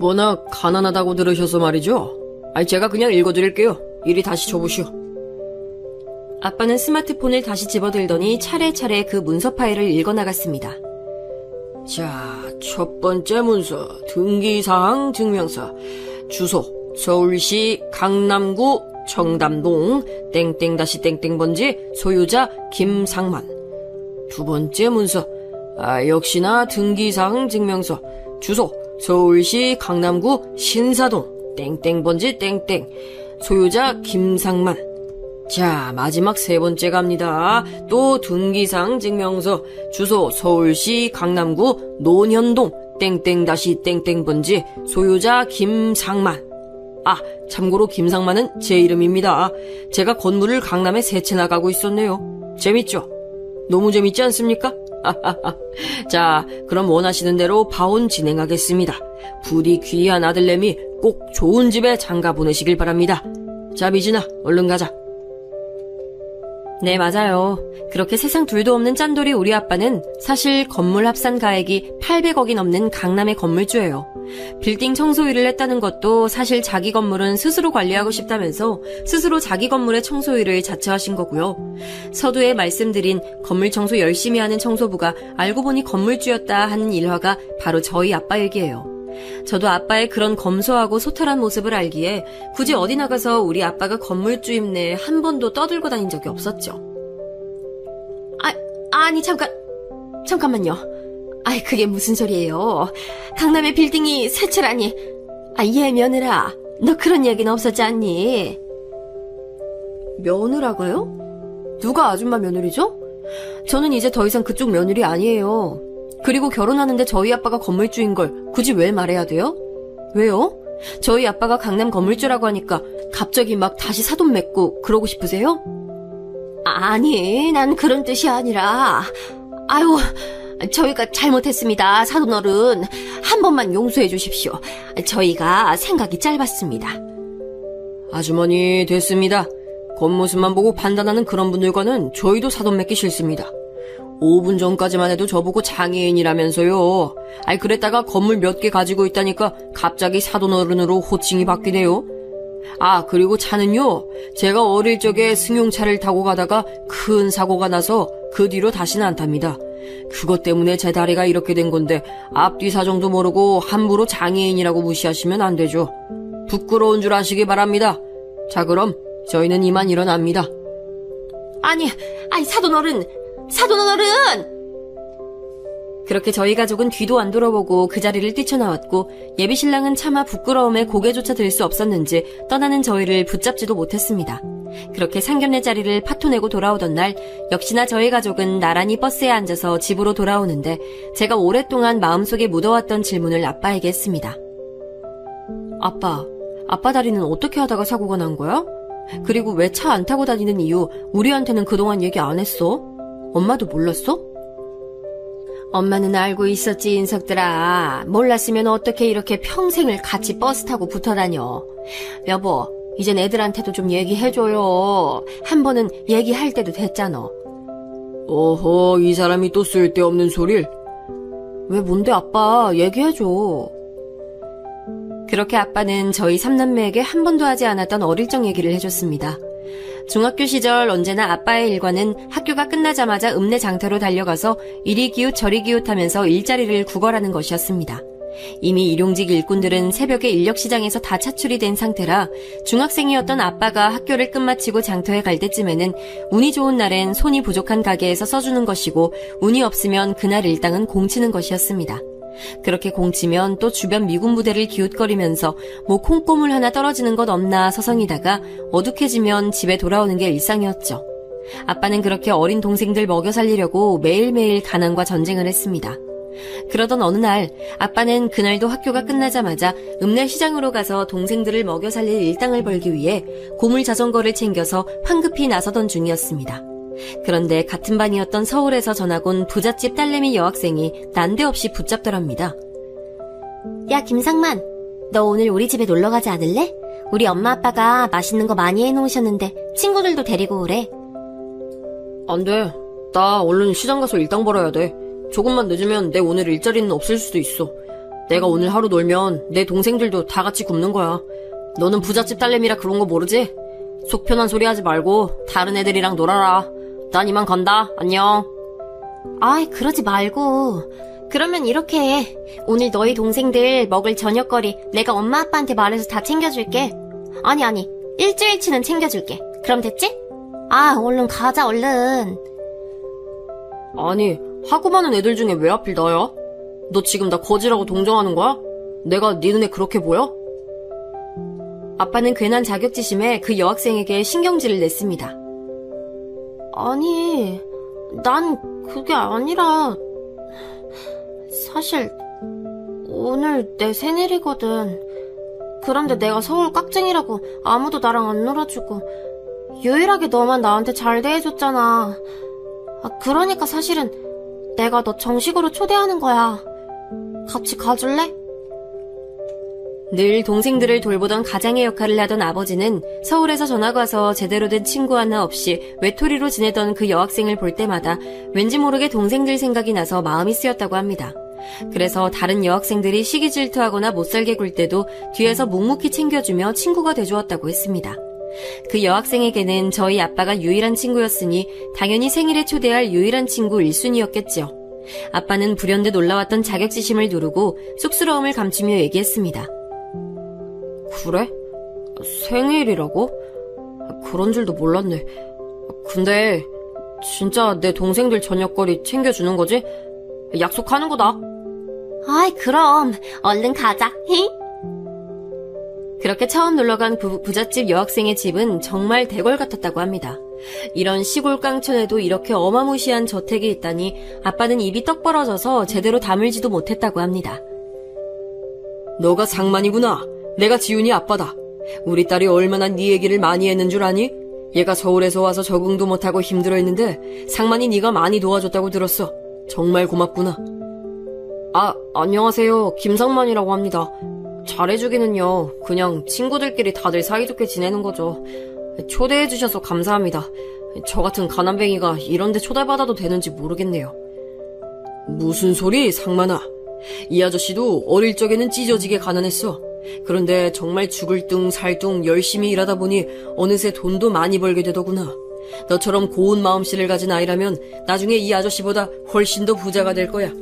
워낙 가난하다고 들으셔서 말이죠. 제가 그냥 읽어드릴게요. 이리 다시 줘보시오. 아빠는 스마트폰을 다시 집어들더니 차례차례 그 문서 파일을 읽어나갔습니다. 자, 첫 번째 문서, 등기사항 증명서, 주소, 서울시 강남구 청담동 땡땡-땡땡번지 소유자 김상만. 두 번째 문서, 역시나 등기사항 증명서, 주소, 서울시 강남구 신사동 땡땡번지 땡땡 소유자 김상만. 자, 마지막 세 번째 갑니다. 또 등기사항 증명서, 주소 서울시 강남구 논현동 땡땡-땡땡번지 소유자 김상만. 참고로 김상만은 제 이름입니다. 제가 건물을 강남에 세 채 나가고 있었네요. 재밌죠? 너무 재밌지 않습니까? 자, 그럼 원하시는 대로 파혼 진행하겠습니다. 부디 귀한 아들내미 꼭 좋은 집에 장가 보내시길 바랍니다. 자, 미진아, 얼른 가자. 네, 맞아요. 그렇게 세상 둘도 없는 짠돌이 우리 아빠는 사실 건물 합산 가액이 800억이 넘는 강남의 건물주예요. 빌딩 청소 일을 했다는 것도 사실 자기 건물은 스스로 관리하고 싶다면서 스스로 자기 건물의 청소 일을 자처하신 거고요. 서두에 말씀드린 건물 청소 열심히 하는 청소부가 알고 보니 건물주였다 하는 일화가 바로 저희 아빠 얘기예요. 저도 아빠의 그런 검소하고 소탈한 모습을 알기에 굳이 어디 나가서 우리 아빠가 건물주임내 한 번도 떠들고 다닌 적이 없었죠. 아니 잠깐만요. 그게 무슨 소리예요. 강남의 빌딩이 새 채라니. 얘 며느라, 너 그런 얘기는 없었지 않니? 며느라고요? 누가 아줌마 며느리죠? 저는 이제 더 이상 그쪽 며느리 아니에요. 그리고 결혼하는데 저희 아빠가 건물주인 걸 굳이 왜 말해야 돼요? 왜요? 저희 아빠가 강남 건물주라고 하니까 갑자기 막 다시 사돈 맺고 그러고 싶으세요? 아니, 난 그런 뜻이 아니라. 아유, 저희가 잘못했습니다, 사돈어른. 한 번만 용서해 주십시오. 저희가 생각이 짧았습니다. 아주머니, 됐습니다. 겉모습만 보고 판단하는 그런 분들과는 저희도 사돈 맺기 싫습니다. 5분 전까지만 해도 저보고 장애인이라면서요. 그랬다가 건물 몇 개 가지고 있다니까 갑자기 사돈어른으로 호칭이 바뀌네요. 그리고 차는요, 제가 어릴 적에 승용차를 타고 가다가 큰 사고가 나서 그 뒤로 다시는 안 탑니다. 그것 때문에 제 다리가 이렇게 된 건데 앞뒤 사정도 모르고 함부로 장애인이라고 무시하시면 안 되죠. 부끄러운 줄 아시기 바랍니다. 자, 그럼 저희는 이만 일어납니다. 아니, 사돈어른! 그렇게 저희 가족은 뒤도 안 돌아보고 그 자리를 뛰쳐나왔고, 예비신랑은 차마 부끄러움에 고개조차 들 수 없었는지 떠나는 저희를 붙잡지도 못했습니다. 그렇게 상견례 자리를 파토내고 돌아오던 날, 역시나 저희 가족은 나란히 버스에 앉아서 집으로 돌아오는데, 제가 오랫동안 마음속에 묻어왔던 질문을 아빠에게 했습니다. 아빠 다리는 어떻게 하다가 사고가 난 거야? 그리고 왜 차 안 타고 다니는 이유 우리한테는 그동안 얘기 안 했어? 엄마도 몰랐어? 엄마는 알고 있었지, 인석들아. 몰랐으면 어떻게 이렇게 평생을 같이 버스 타고 붙어 다녀. 여보, 이젠 애들한테도 좀 얘기해줘요. 한 번은 얘기할 때도 됐잖아. 어허, 이 사람이 또 쓸데없는 소릴. 왜 뭔데, 아빠? 얘기해줘. 그렇게 아빠는 저희 삼남매에게 한 번도 하지 않았던 어릴 적 얘기를 해줬습니다. 중학교 시절 언제나 아빠의 일과는 학교가 끝나자마자 읍내 장터로 달려가서 이리 기웃 저리 기웃하면서 일자리를 구걸하는 것이었습니다. 이미 일용직 일꾼들은 새벽에 인력시장에서 다 차출이 된 상태라 중학생이었던 아빠가 학교를 끝마치고 장터에 갈 때쯤에는 운이 좋은 날엔 손이 부족한 가게에서 써주는 것이고, 운이 없으면 그날 일당은 공치는 것이었습니다. 그렇게 공치면 또 주변 미군 부대를 기웃거리면서 뭐 콩고물 하나 떨어지는 것 없나 서성이다가 어둑해지면 집에 돌아오는 게 일상이었죠. 아빠는 그렇게 어린 동생들 먹여 살리려고 매일매일 가난과 전쟁을 했습니다. 그러던 어느 날 아빠는 그날도 학교가 끝나자마자 읍내 시장으로 가서 동생들을 먹여 살릴 일당을 벌기 위해 고물 자전거를 챙겨서 황급히 나서던 중이었습니다. 그런데 같은 반이었던 서울에서 전학 온 부잣집 딸내미 여학생이 난데없이 붙잡더랍니다. 야, 김상만, 너 오늘 우리 집에 놀러 가지 않을래? 우리 엄마 아빠가 맛있는 거 많이 해놓으셨는데 친구들도 데리고 오래. 안 돼. 나 얼른 시장 가서 일당 벌어야 돼. 조금만 늦으면 내 오늘 일자리는 없을 수도 있어. 내가 오늘 하루 놀면 내 동생들도 다 같이 굶는 거야. 너는 부잣집 딸내미라 그런 거 모르지? 속 편한 소리 하지 말고 다른 애들이랑 놀아라. 난 이만 간다. 안녕. 그러지 말고. 그러면 이렇게 해. 오늘 너희 동생들 먹을 저녁거리 내가 엄마 아빠한테 말해서 다 챙겨줄게. 아니, 일주일치는 챙겨줄게. 그럼 됐지? 얼른 가자, 얼른. 아니, 하고 많은 애들 중에 왜 하필 나야? 너 지금 나 거지라고 동정하는 거야? 내가 네 눈에 그렇게 보여? 아빠는 괜한 자격지심에 그 여학생에게 신경질을 냈습니다. 아니, 난 그게 아니라 사실 오늘 내 생일이거든. 그런데 내가 서울 깍쟁이라고 아무도 나랑 안 놀아주고 유일하게 너만 나한테 잘 대해줬잖아. 그러니까 사실은 내가 너 정식으로 초대하는 거야. 같이 가줄래? 늘 동생들을 돌보던 가장의 역할을 하던 아버지는 서울에서 전학 와서 제대로 된 친구 하나 없이 외톨이로 지내던 그 여학생을 볼 때마다 왠지 모르게 동생들 생각이 나서 마음이 쓰였다고 합니다. 그래서 다른 여학생들이 시기 질투하거나 못살게 굴 때도 뒤에서 묵묵히 챙겨주며 친구가 돼주었다고 했습니다. 그 여학생에게는 저희 아빠가 유일한 친구였으니 당연히 생일에 초대할 유일한 친구 1순위였겠죠. 아빠는 불현듯 올라왔던 자격지심을 누르고 쑥스러움을 감추며 얘기했습니다. 그래? 생일이라고? 그런 줄도 몰랐네. 근데 진짜 내 동생들 저녁거리 챙겨주는 거지? 약속하는 거다. 아이, 그럼 얼른 가자. 히? 그렇게 처음 놀러간 부잣집 여학생의 집은 정말 대궐 같았다고 합니다. 이런 시골 깡촌에도 이렇게 어마무시한 저택이 있다니 아빠는 입이 떡 벌어져서 제대로 다물지도 못했다고 합니다. 너가 상만이구나. 내가 지훈이 아빠다. 우리 딸이 얼마나 네 얘기를 많이 했는 줄 아니? 얘가 서울에서 와서 적응도 못하고 힘들어했는데 상만이 네가 많이 도와줬다고 들었어. 정말 고맙구나. 안녕하세요. 김상만이라고 합니다. 잘해주기는요. 그냥 친구들끼리 다들 사이좋게 지내는 거죠. 초대해주셔서 감사합니다. 저 같은 가난뱅이가 이런데 초대받아도 되는지 모르겠네요. 무슨 소리, 상만아. 이 아저씨도 어릴 적에는 찢어지게 가난했어. 그런데 정말 죽을 둥 살 둥 열심히 일하다 보니 어느새 돈도 많이 벌게 되더구나. 너처럼 고운 마음씨를 가진 아이라면 나중에 이 아저씨보다 훨씬 더 부자가 될 거야.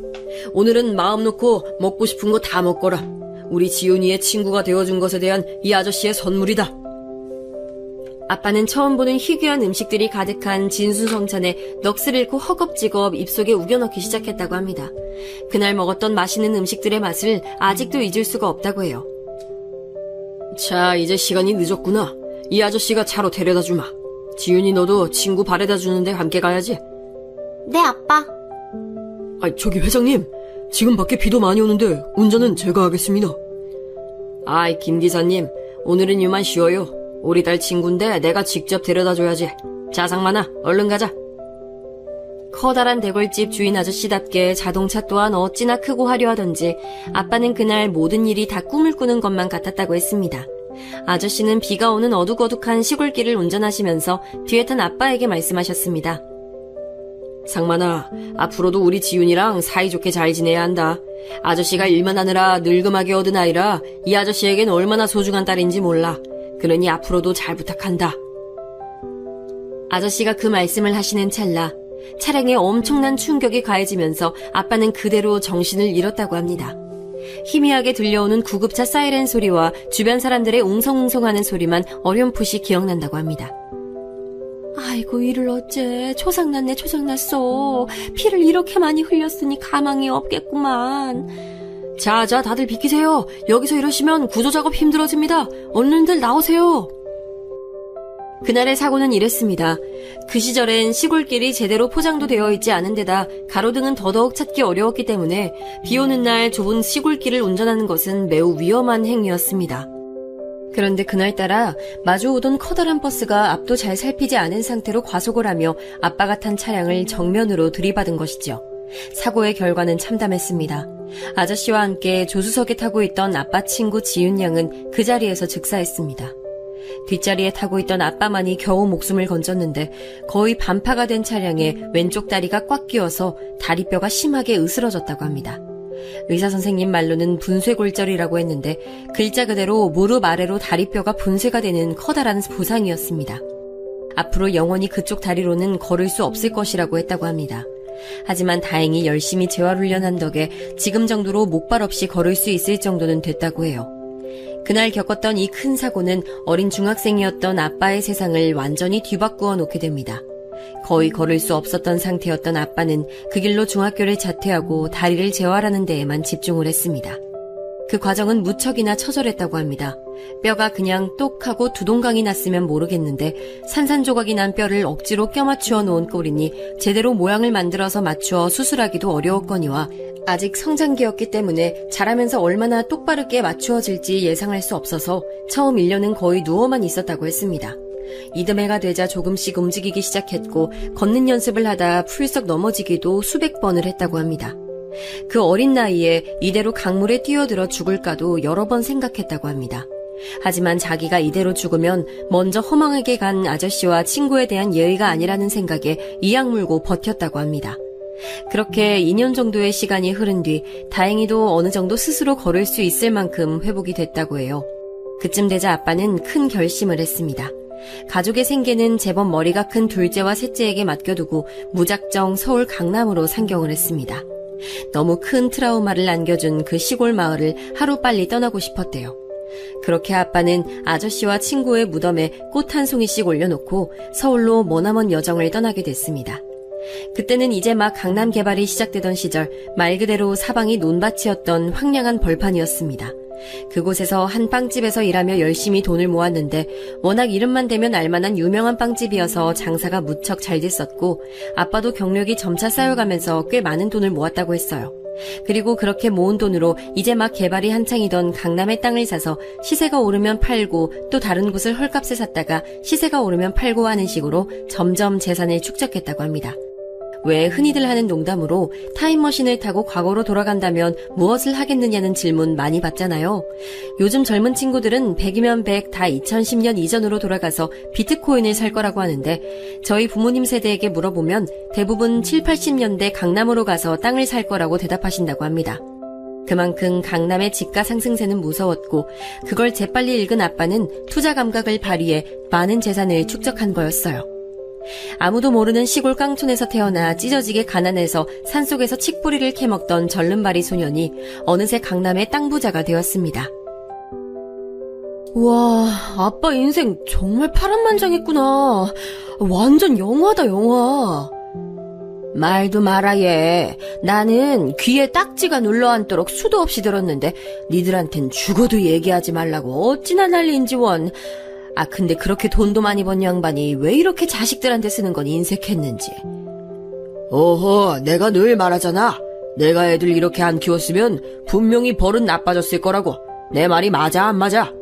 오늘은 마음 놓고 먹고 싶은 거 다 먹거라. 우리 지훈이의 친구가 되어준 것에 대한 이 아저씨의 선물이다. 아빠는 처음 보는 희귀한 음식들이 가득한 진수성찬에 넋을 잃고 허겁지겁 입속에 우겨넣기 시작했다고 합니다. 그날 먹었던 맛있는 음식들의 맛을 아직도 잊을 수가 없다고 해요. 자, 이제 시간이 늦었구나. 이 아저씨가 차로 데려다 주마. 지훈이 너도 친구 바래다 주는데 함께 가야지. 네, 아빠. 저기 회장님. 지금 밖에 비도 많이 오는데 운전은 제가 하겠습니다. 김 기사님. 오늘은 이만 쉬어요. 우리 딸 친구인데 내가 직접 데려다 줘야지. 자, 상만아, 얼른 가자. 커다란 대골집 주인 아저씨답게 자동차 또한 어찌나 크고 화려하던지 아빠는 그날 모든 일이 다 꿈을 꾸는 것만 같았다고 했습니다. 아저씨는 비가 오는 어둑어둑한 시골길을 운전하시면서 뒤에 탄 아빠에게 말씀하셨습니다. 상만아, 앞으로도 우리 지훈이랑 사이좋게 잘 지내야 한다. 아저씨가 일만 하느라 늙음하게 얻은 아이라 이 아저씨에겐 얼마나 소중한 딸인지 몰라. 그러니 앞으로도 잘 부탁한다. 아저씨가 그 말씀을 하시는 찰나 차량에 엄청난 충격이 가해지면서 아빠는 그대로 정신을 잃었다고 합니다. 희미하게 들려오는 구급차 사이렌 소리와 주변 사람들의 웅성웅성하는 소리만 어렴풋이 기억난다고 합니다. 아이고, 이를 어째. 초상났네, 초상났어. 피를 이렇게 많이 흘렸으니 가망이 없겠구만. 자, 다들 비키세요. 여기서 이러시면 구조작업 힘들어집니다. 얼른들 나오세요. 그날의 사고는 이랬습니다. 그 시절엔 시골길이 제대로 포장도 되어 있지 않은 데다 가로등은 더더욱 찾기 어려웠기 때문에 비 오는 날 좁은 시골길을 운전하는 것은 매우 위험한 행위였습니다. 그런데 그날따라 마주오던 커다란 버스가 앞도 잘 살피지 않은 상태로 과속을 하며 아빠가 탄 차량을 정면으로 들이받은 것이죠. 사고의 결과는 참담했습니다. 아저씨와 함께 조수석에 타고 있던 아빠 친구 지윤 양은 그 자리에서 즉사했습니다. 뒷자리에 타고 있던 아빠만이 겨우 목숨을 건졌는데 거의 반파가 된 차량에 왼쪽 다리가 꽉 끼어서 다리뼈가 심하게 으스러졌다고 합니다. 의사선생님 말로는 분쇄골절이라고 했는데 글자 그대로 무릎 아래로 다리뼈가 분쇄가 되는 커다란 부상이었습니다. 앞으로 영원히 그쪽 다리로는 걸을 수 없을 것이라고 했다고 합니다. 하지만 다행히 열심히 재활훈련한 덕에 지금 정도로 목발 없이 걸을 수 있을 정도는 됐다고 해요. 그날 겪었던 이 큰 사고는 어린 중학생이었던 아빠의 세상을 완전히 뒤바꾸어 놓게 됩니다. 거의 걸을 수 없었던 상태였던 아빠는 그 길로 중학교를 자퇴하고 다리를 재활하는 데에만 집중을 했습니다. 그 과정은 무척이나 처절했다고 합니다. 뼈가 그냥 똑하고 두동강이 났으면 모르겠는데 산산조각이 난 뼈를 억지로 껴맞추어 놓은 꼴이니 제대로 모양을 만들어서 맞추어 수술하기도 어려웠거니와 아직 성장기였기 때문에 자라면서 얼마나 똑바르게 맞추어질지 예상할 수 없어서 처음 1년은 거의 누워만 있었다고 했습니다. 이듬해가 되자 조금씩 움직이기 시작했고 걷는 연습을 하다 풀썩 넘어지기도 수백 번을 했다고 합니다. 그 어린 나이에 이대로 강물에 뛰어들어 죽을까도 여러 번 생각했다고 합니다. 하지만 자기가 이대로 죽으면 먼저 허망하게 간 아저씨와 친구에 대한 예의가 아니라는 생각에 이악 물고 버텼다고 합니다. 그렇게 2년 정도의 시간이 흐른 뒤 다행히도 어느 정도 스스로 걸을 수 있을 만큼 회복이 됐다고 해요. 그쯤 되자 아빠는 큰 결심을 했습니다. 가족의 생계는 제법 머리가 큰 둘째와 셋째에게 맡겨두고 무작정 서울 강남으로 상경을 했습니다. 너무 큰 트라우마를 안겨준 그 시골 마을을 하루빨리 떠나고 싶었대요. 그렇게 아빠는 아저씨와 친구의 무덤에 꽃 한 송이씩 올려놓고 서울로 머나먼 여정을 떠나게 됐습니다. 그때는 이제 막 강남 개발이 시작되던 시절 말 그대로 사방이 논밭이었던 황량한 벌판이었습니다. 그곳에서 한 빵집에서 일하며 열심히 돈을 모았는데 워낙 이름만 대면 알만한 유명한 빵집이어서 장사가 무척 잘 됐었고 아빠도 경력이 점차 쌓여가면서 꽤 많은 돈을 모았다고 했어요. 그리고 그렇게 모은 돈으로 이제 막 개발이 한창이던 강남의 땅을 사서 시세가 오르면 팔고 또 다른 곳을 헐값에 샀다가 시세가 오르면 팔고 하는 식으로 점점 재산을 축적했다고 합니다. 왜 흔히들 하는 농담으로 타임머신을 타고 과거로 돌아간다면 무엇을 하겠느냐는 질문 많이 받잖아요. 요즘 젊은 친구들은 100이면 100 다 2010년 이전으로 돌아가서 비트코인을 살 거라고 하는데 저희 부모님 세대에게 물어보면 대부분 7, 80년대 강남으로 가서 땅을 살 거라고 대답하신다고 합니다. 그만큼 강남의 집가 상승세는 무서웠고 그걸 재빨리 읽은 아빠는 투자 감각을 발휘해 많은 재산을 축적한 거였어요. 아무도 모르는 시골 깡촌에서 태어나 찢어지게 가난해서 산속에서 칡뿌리를 캐먹던 절름발이 소년이 어느새 강남의 땅 부자가 되었습니다. 와, 아빠 인생 정말 파란만장했구나. 완전 영화다, 영화. 말도 마라 얘. 나는 귀에 딱지가 눌러앉도록 수도 없이 들었는데 니들한텐 죽어도 얘기하지 말라고 어찌나 난리인지 원. 근데 그렇게 돈도 많이 번 양반이 왜 이렇게 자식들한테 쓰는 건 인색했는지. 어허, 내가 늘 말하잖아. 내가 애들 이렇게 안 키웠으면 분명히 벌은 나빠졌을 거라고. 내 말이 맞아, 안 맞아?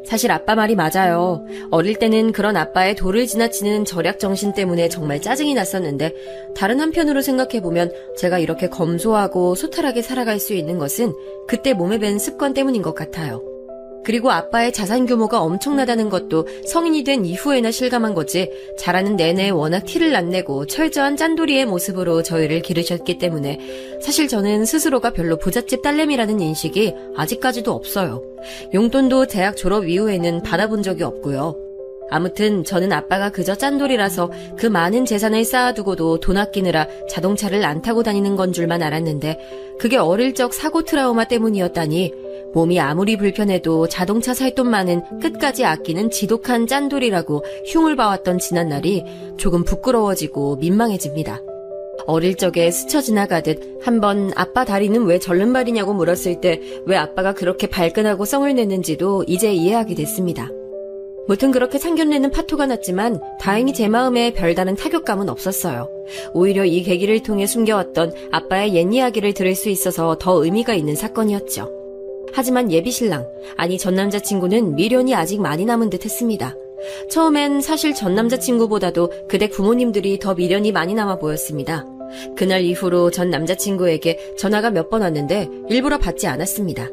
사실 아빠 말이 맞아요. 어릴 때는 그런 아빠의 도를 지나치는 절약 정신 때문에 정말 짜증이 났었는데 다른 한편으로 생각해보면 제가 이렇게 검소하고 소탈하게 살아갈 수 있는 것은 그때 몸에 밴 습관 때문인 것 같아요. 그리고 아빠의 자산 규모가 엄청나다는 것도 성인이 된 이후에나 실감한 거지 자라는 내내 워낙 티를 안 내고 철저한 짠돌이의 모습으로 저희를 기르셨기 때문에 사실 저는 스스로가 별로 부잣집 딸내미라는 인식이 아직까지도 없어요. 용돈도 대학 졸업 이후에는 받아본 적이 없고요. 아무튼 저는 아빠가 그저 짠돌이라서 그 많은 재산을 쌓아두고도 돈 아끼느라 자동차를 안 타고 다니는 건 줄만 알았는데 그게 어릴 적 사고 트라우마 때문이었다니 몸이 아무리 불편해도 자동차 살 돈만은 끝까지 아끼는 지독한 짠돌이라고 흉을 봐왔던 지난날이 조금 부끄러워지고 민망해집니다. 어릴 적에 스쳐 지나가듯 한번 아빠 다리는 왜 절름발이냐고 물었을 때 왜 아빠가 그렇게 발끈하고 썽을 냈는지도 이제 이해하게 됐습니다. 무튼 그렇게 상견례는 파토가 났지만 다행히 제 마음에 별다른 타격감은 없었어요. 오히려 이 계기를 통해 숨겨왔던 아빠의 옛 이야기를 들을 수 있어서 더 의미가 있는 사건이었죠. 하지만 예비신랑, 아니 전 남자친구는 미련이 아직 많이 남은 듯 했습니다. 처음엔 사실 전 남자친구보다도 그댁 부모님들이 더 미련이 많이 남아 보였습니다. 그날 이후로 전 남자친구에게 전화가 몇 번 왔는데 일부러 받지 않았습니다.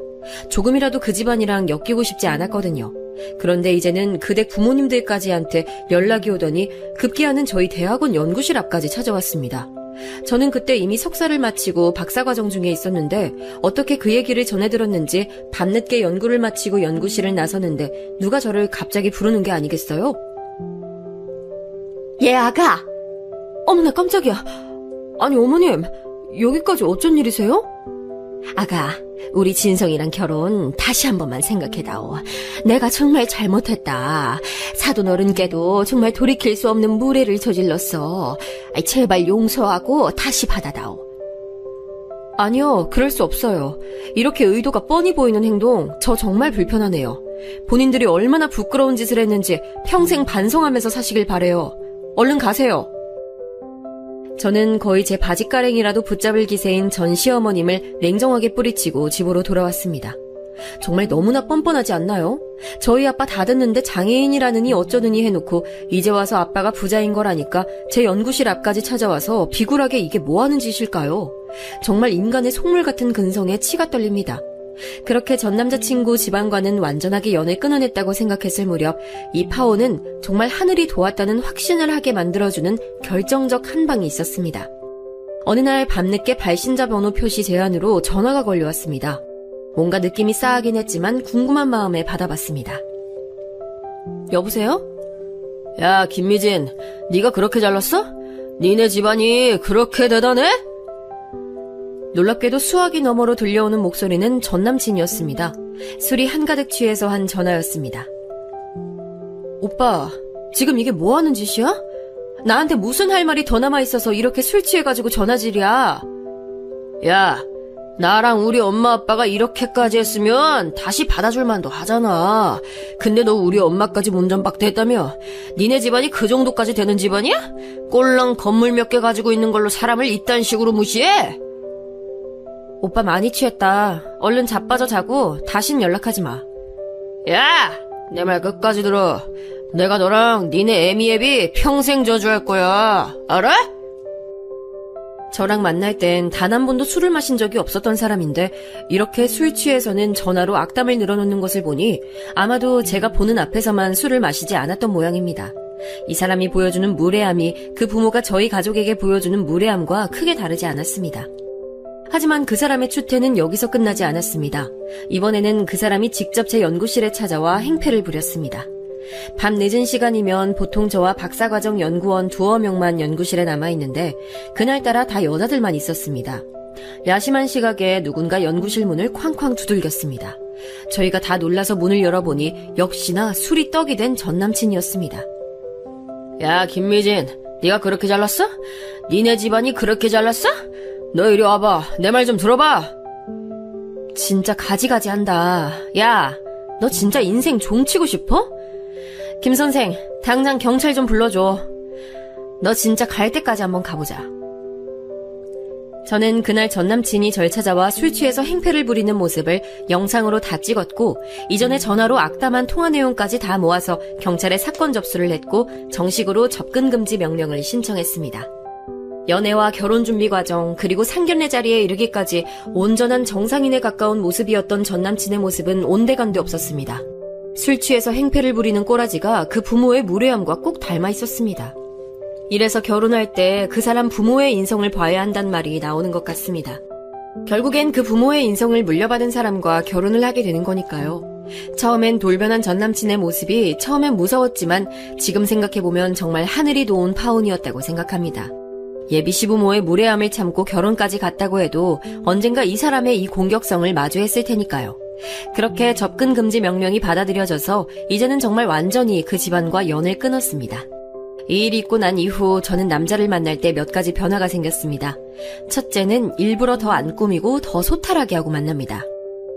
조금이라도 그 집안이랑 엮이고 싶지 않았거든요. 그런데 이제는 그댁 부모님들까지한테 연락이 오더니 급기야는 저희 대학원 연구실 앞까지 찾아왔습니다. 저는 그때 이미 석사를 마치고 박사과정 중에 있었는데 어떻게 그 얘기를 전해 들었는지 밤늦게 연구를 마치고 연구실을 나서는데 누가 저를 갑자기 부르는 게 아니겠어요? 얘 아가! 어머나 깜짝이야. 아니 어머님, 여기까지 어쩐 일이세요? 아가, 우리 진성이랑 결혼 다시 한 번만 생각해다오. 내가 정말 잘못했다. 사돈 어른께도 정말 돌이킬 수 없는 무례를 저질렀어. 제발 용서하고 다시 받아다오. 아니요, 그럴 수 없어요. 이렇게 의도가 뻔히 보이는 행동 저 정말 불편하네요. 본인들이 얼마나 부끄러운 짓을 했는지 평생 반성하면서 사시길 바래요. 얼른 가세요. 저는 거의 제 바지가랭이라도 붙잡을 기세인 전 시어머님을 냉정하게 뿌리치고 집으로 돌아왔습니다. 정말 너무나 뻔뻔하지 않나요? 저희 아빠 다 듣는데 장애인이라느니 어쩌느니 해놓고 이제 와서 아빠가 부자인 걸 아니까 제 연구실 앞까지 찾아와서 비굴하게 이게 뭐하는 짓일까요? 정말 인간의 속물 같은 근성에 치가 떨립니다. 그렇게 전 남자친구 집안과는 완전하게 연을 끊어냈다고 생각했을 무렵 이 파오는 정말 하늘이 도왔다는 확신을 하게 만들어주는 결정적 한 방이 있었습니다. 어느 날 밤늦게 발신자 번호 표시 제안으로 전화가 걸려왔습니다. 뭔가 느낌이 싸하긴 했지만 궁금한 마음에 받아봤습니다. 여보세요? 야, 김미진, 네가 그렇게 잘났어? 니네 집안이 그렇게 대단해? 놀랍게도 수화기 너머로 들려오는 목소리는 전남친이었습니다. 술이 한가득 취해서 한 전화였습니다. 오빠, 지금 이게 뭐 하는 짓이야? 나한테 무슨 할 말이 더 남아있어서 이렇게 술 취해가지고 전화질이야? 야, 나랑 우리 엄마 아빠가 이렇게까지 했으면 다시 받아줄 만도 하잖아. 근데 너 우리 엄마까지 문전박대했다며? 니네 집안이 그 정도까지 되는 집안이야? 꼴랑 건물 몇 개 가지고 있는 걸로 사람을 이딴 식으로 무시해? 오빠 많이 취했다. 얼른 자빠져 자고 다신 연락하지 마. 야! 내 말 끝까지 들어. 내가 너랑 니네 애미애비 평생 저주할 거야. 알아? 저랑 만날 땐 단 한 번도 술을 마신 적이 없었던 사람인데 이렇게 술 취해서는 전화로 악담을 늘어놓는 것을 보니 아마도 제가 보는 앞에서만 술을 마시지 않았던 모양입니다. 이 사람이 보여주는 무례함이 그 부모가 저희 가족에게 보여주는 무례함과 크게 다르지 않았습니다. 하지만 그 사람의 추태는 여기서 끝나지 않았습니다. 이번에는 그 사람이 직접 제 연구실에 찾아와 행패를 부렸습니다. 밤 늦은 시간이면 보통 저와 박사과정 연구원 두어 명만 연구실에 남아있는데 그날따라 다 여자들만 있었습니다. 야심한 시각에 누군가 연구실 문을 쾅쾅 두들겼습니다. 저희가 다 놀라서 문을 열어보니 역시나 술이 떡이 된 전남친이었습니다. 야, 김미진, 네가 그렇게 잘났어? 니네 집안이 그렇게 잘났어? 너 이리 와봐. 내 말 좀 들어봐. 진짜 가지가지한다. 야, 너 진짜 인생 종치고 싶어? 김 선생, 당장 경찰 좀 불러줘. 너 진짜 갈 때까지 한번 가보자. 저는 그날 전남친이 절 찾아와 술 취해서 행패를 부리는 모습을 영상으로 다 찍었고 이전에 전화로 악담한 통화 내용까지 다 모아서 경찰에 사건 접수를 했고 정식으로 접근 금지 명령을 신청했습니다. 연애와 결혼 준비 과정 그리고 상견례 자리에 이르기까지 온전한 정상인에 가까운 모습이었던 전남친의 모습은 온데간데 없었습니다. 술 취해서 행패를 부리는 꼬라지가 그 부모의 무례함과 꼭 닮아 있었습니다. 이래서 결혼할 때 그 사람 부모의 인성을 봐야 한단 말이 나오는 것 같습니다. 결국엔 그 부모의 인성을 물려받은 사람과 결혼을 하게 되는 거니까요. 처음엔 돌변한 전남친의 모습이 처음엔 무서웠지만 지금 생각해보면 정말 하늘이 도운 파혼이었다고 생각합니다. 예비 시부모의 무례함을 참고 결혼까지 갔다고 해도 언젠가 이 사람의 이 공격성을 마주했을 테니까요. 그렇게 접근 금지 명령이 받아들여져서 이제는 정말 완전히 그 집안과 연을 끊었습니다. 이 일이 있고 난 이후 저는 남자를 만날 때 몇 가지 변화가 생겼습니다. 첫째는 일부러 더 안 꾸미고 더 소탈하게 하고 만납니다.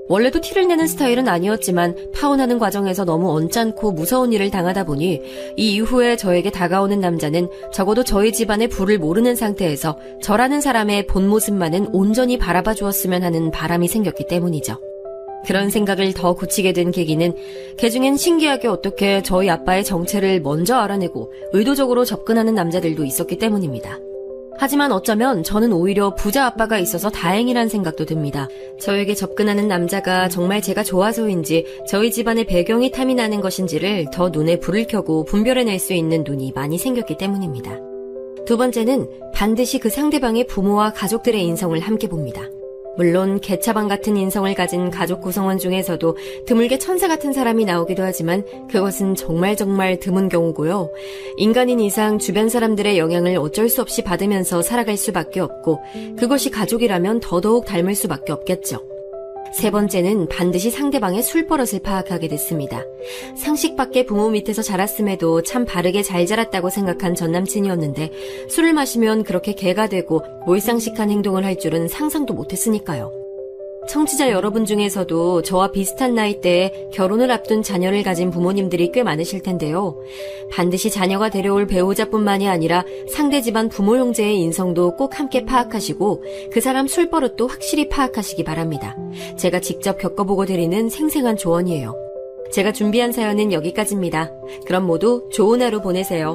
원래도 티를 내는 스타일은 아니었지만 파혼하는 과정에서 너무 언짢고 무서운 일을 당하다 보니 이 이후에 저에게 다가오는 남자는 적어도 저희 집안의 부를 모르는 상태에서 저라는 사람의 본 모습만은 온전히 바라봐 주었으면 하는 바람이 생겼기 때문이죠. 그런 생각을 더 굳히게 된 계기는 그중엔 신기하게 어떻게 저희 아빠의 정체를 먼저 알아내고 의도적으로 접근하는 남자들도 있었기 때문입니다. 하지만 어쩌면 저는 오히려 부자 아빠가 있어서 다행이란 생각도 듭니다. 저에게 접근하는 남자가 정말 제가 좋아서인지 저희 집안의 배경이 탐이 나는 것인지를 더 눈에 불을 켜고 분별해낼 수 있는 눈이 많이 생겼기 때문입니다. 두 번째는 반드시 그 상대방의 부모와 가족들의 인성을 함께 봅니다. 물론 개차반 같은 인성을 가진 가족 구성원 중에서도 드물게 천사 같은 사람이 나오기도 하지만 그것은 정말 드문 경우고요. 인간인 이상 주변 사람들의 영향을 어쩔 수 없이 받으면서 살아갈 수밖에 없고 그것이 가족이라면 더더욱 닮을 수밖에 없겠죠. 세 번째는 반드시 상대방의 술버릇을 파악하게 됐습니다. 상식 밖의 부모 밑에서 자랐음에도 참 바르게 잘 자랐다고 생각한 전남친이었는데 술을 마시면 그렇게 개가 되고 몰상식한 행동을 할 줄은 상상도 못했으니까요. 청취자 여러분 중에서도 저와 비슷한 나이대에 결혼을 앞둔 자녀를 가진 부모님들이 꽤 많으실 텐데요. 반드시 자녀가 데려올 배우자뿐만이 아니라 상대 집안 부모 형제의 인성도 꼭 함께 파악하시고 그 사람 술버릇도 확실히 파악하시기 바랍니다. 제가 직접 겪어보고 드리는 생생한 조언이에요. 제가 준비한 사연은 여기까지입니다. 그럼 모두 좋은 하루 보내세요.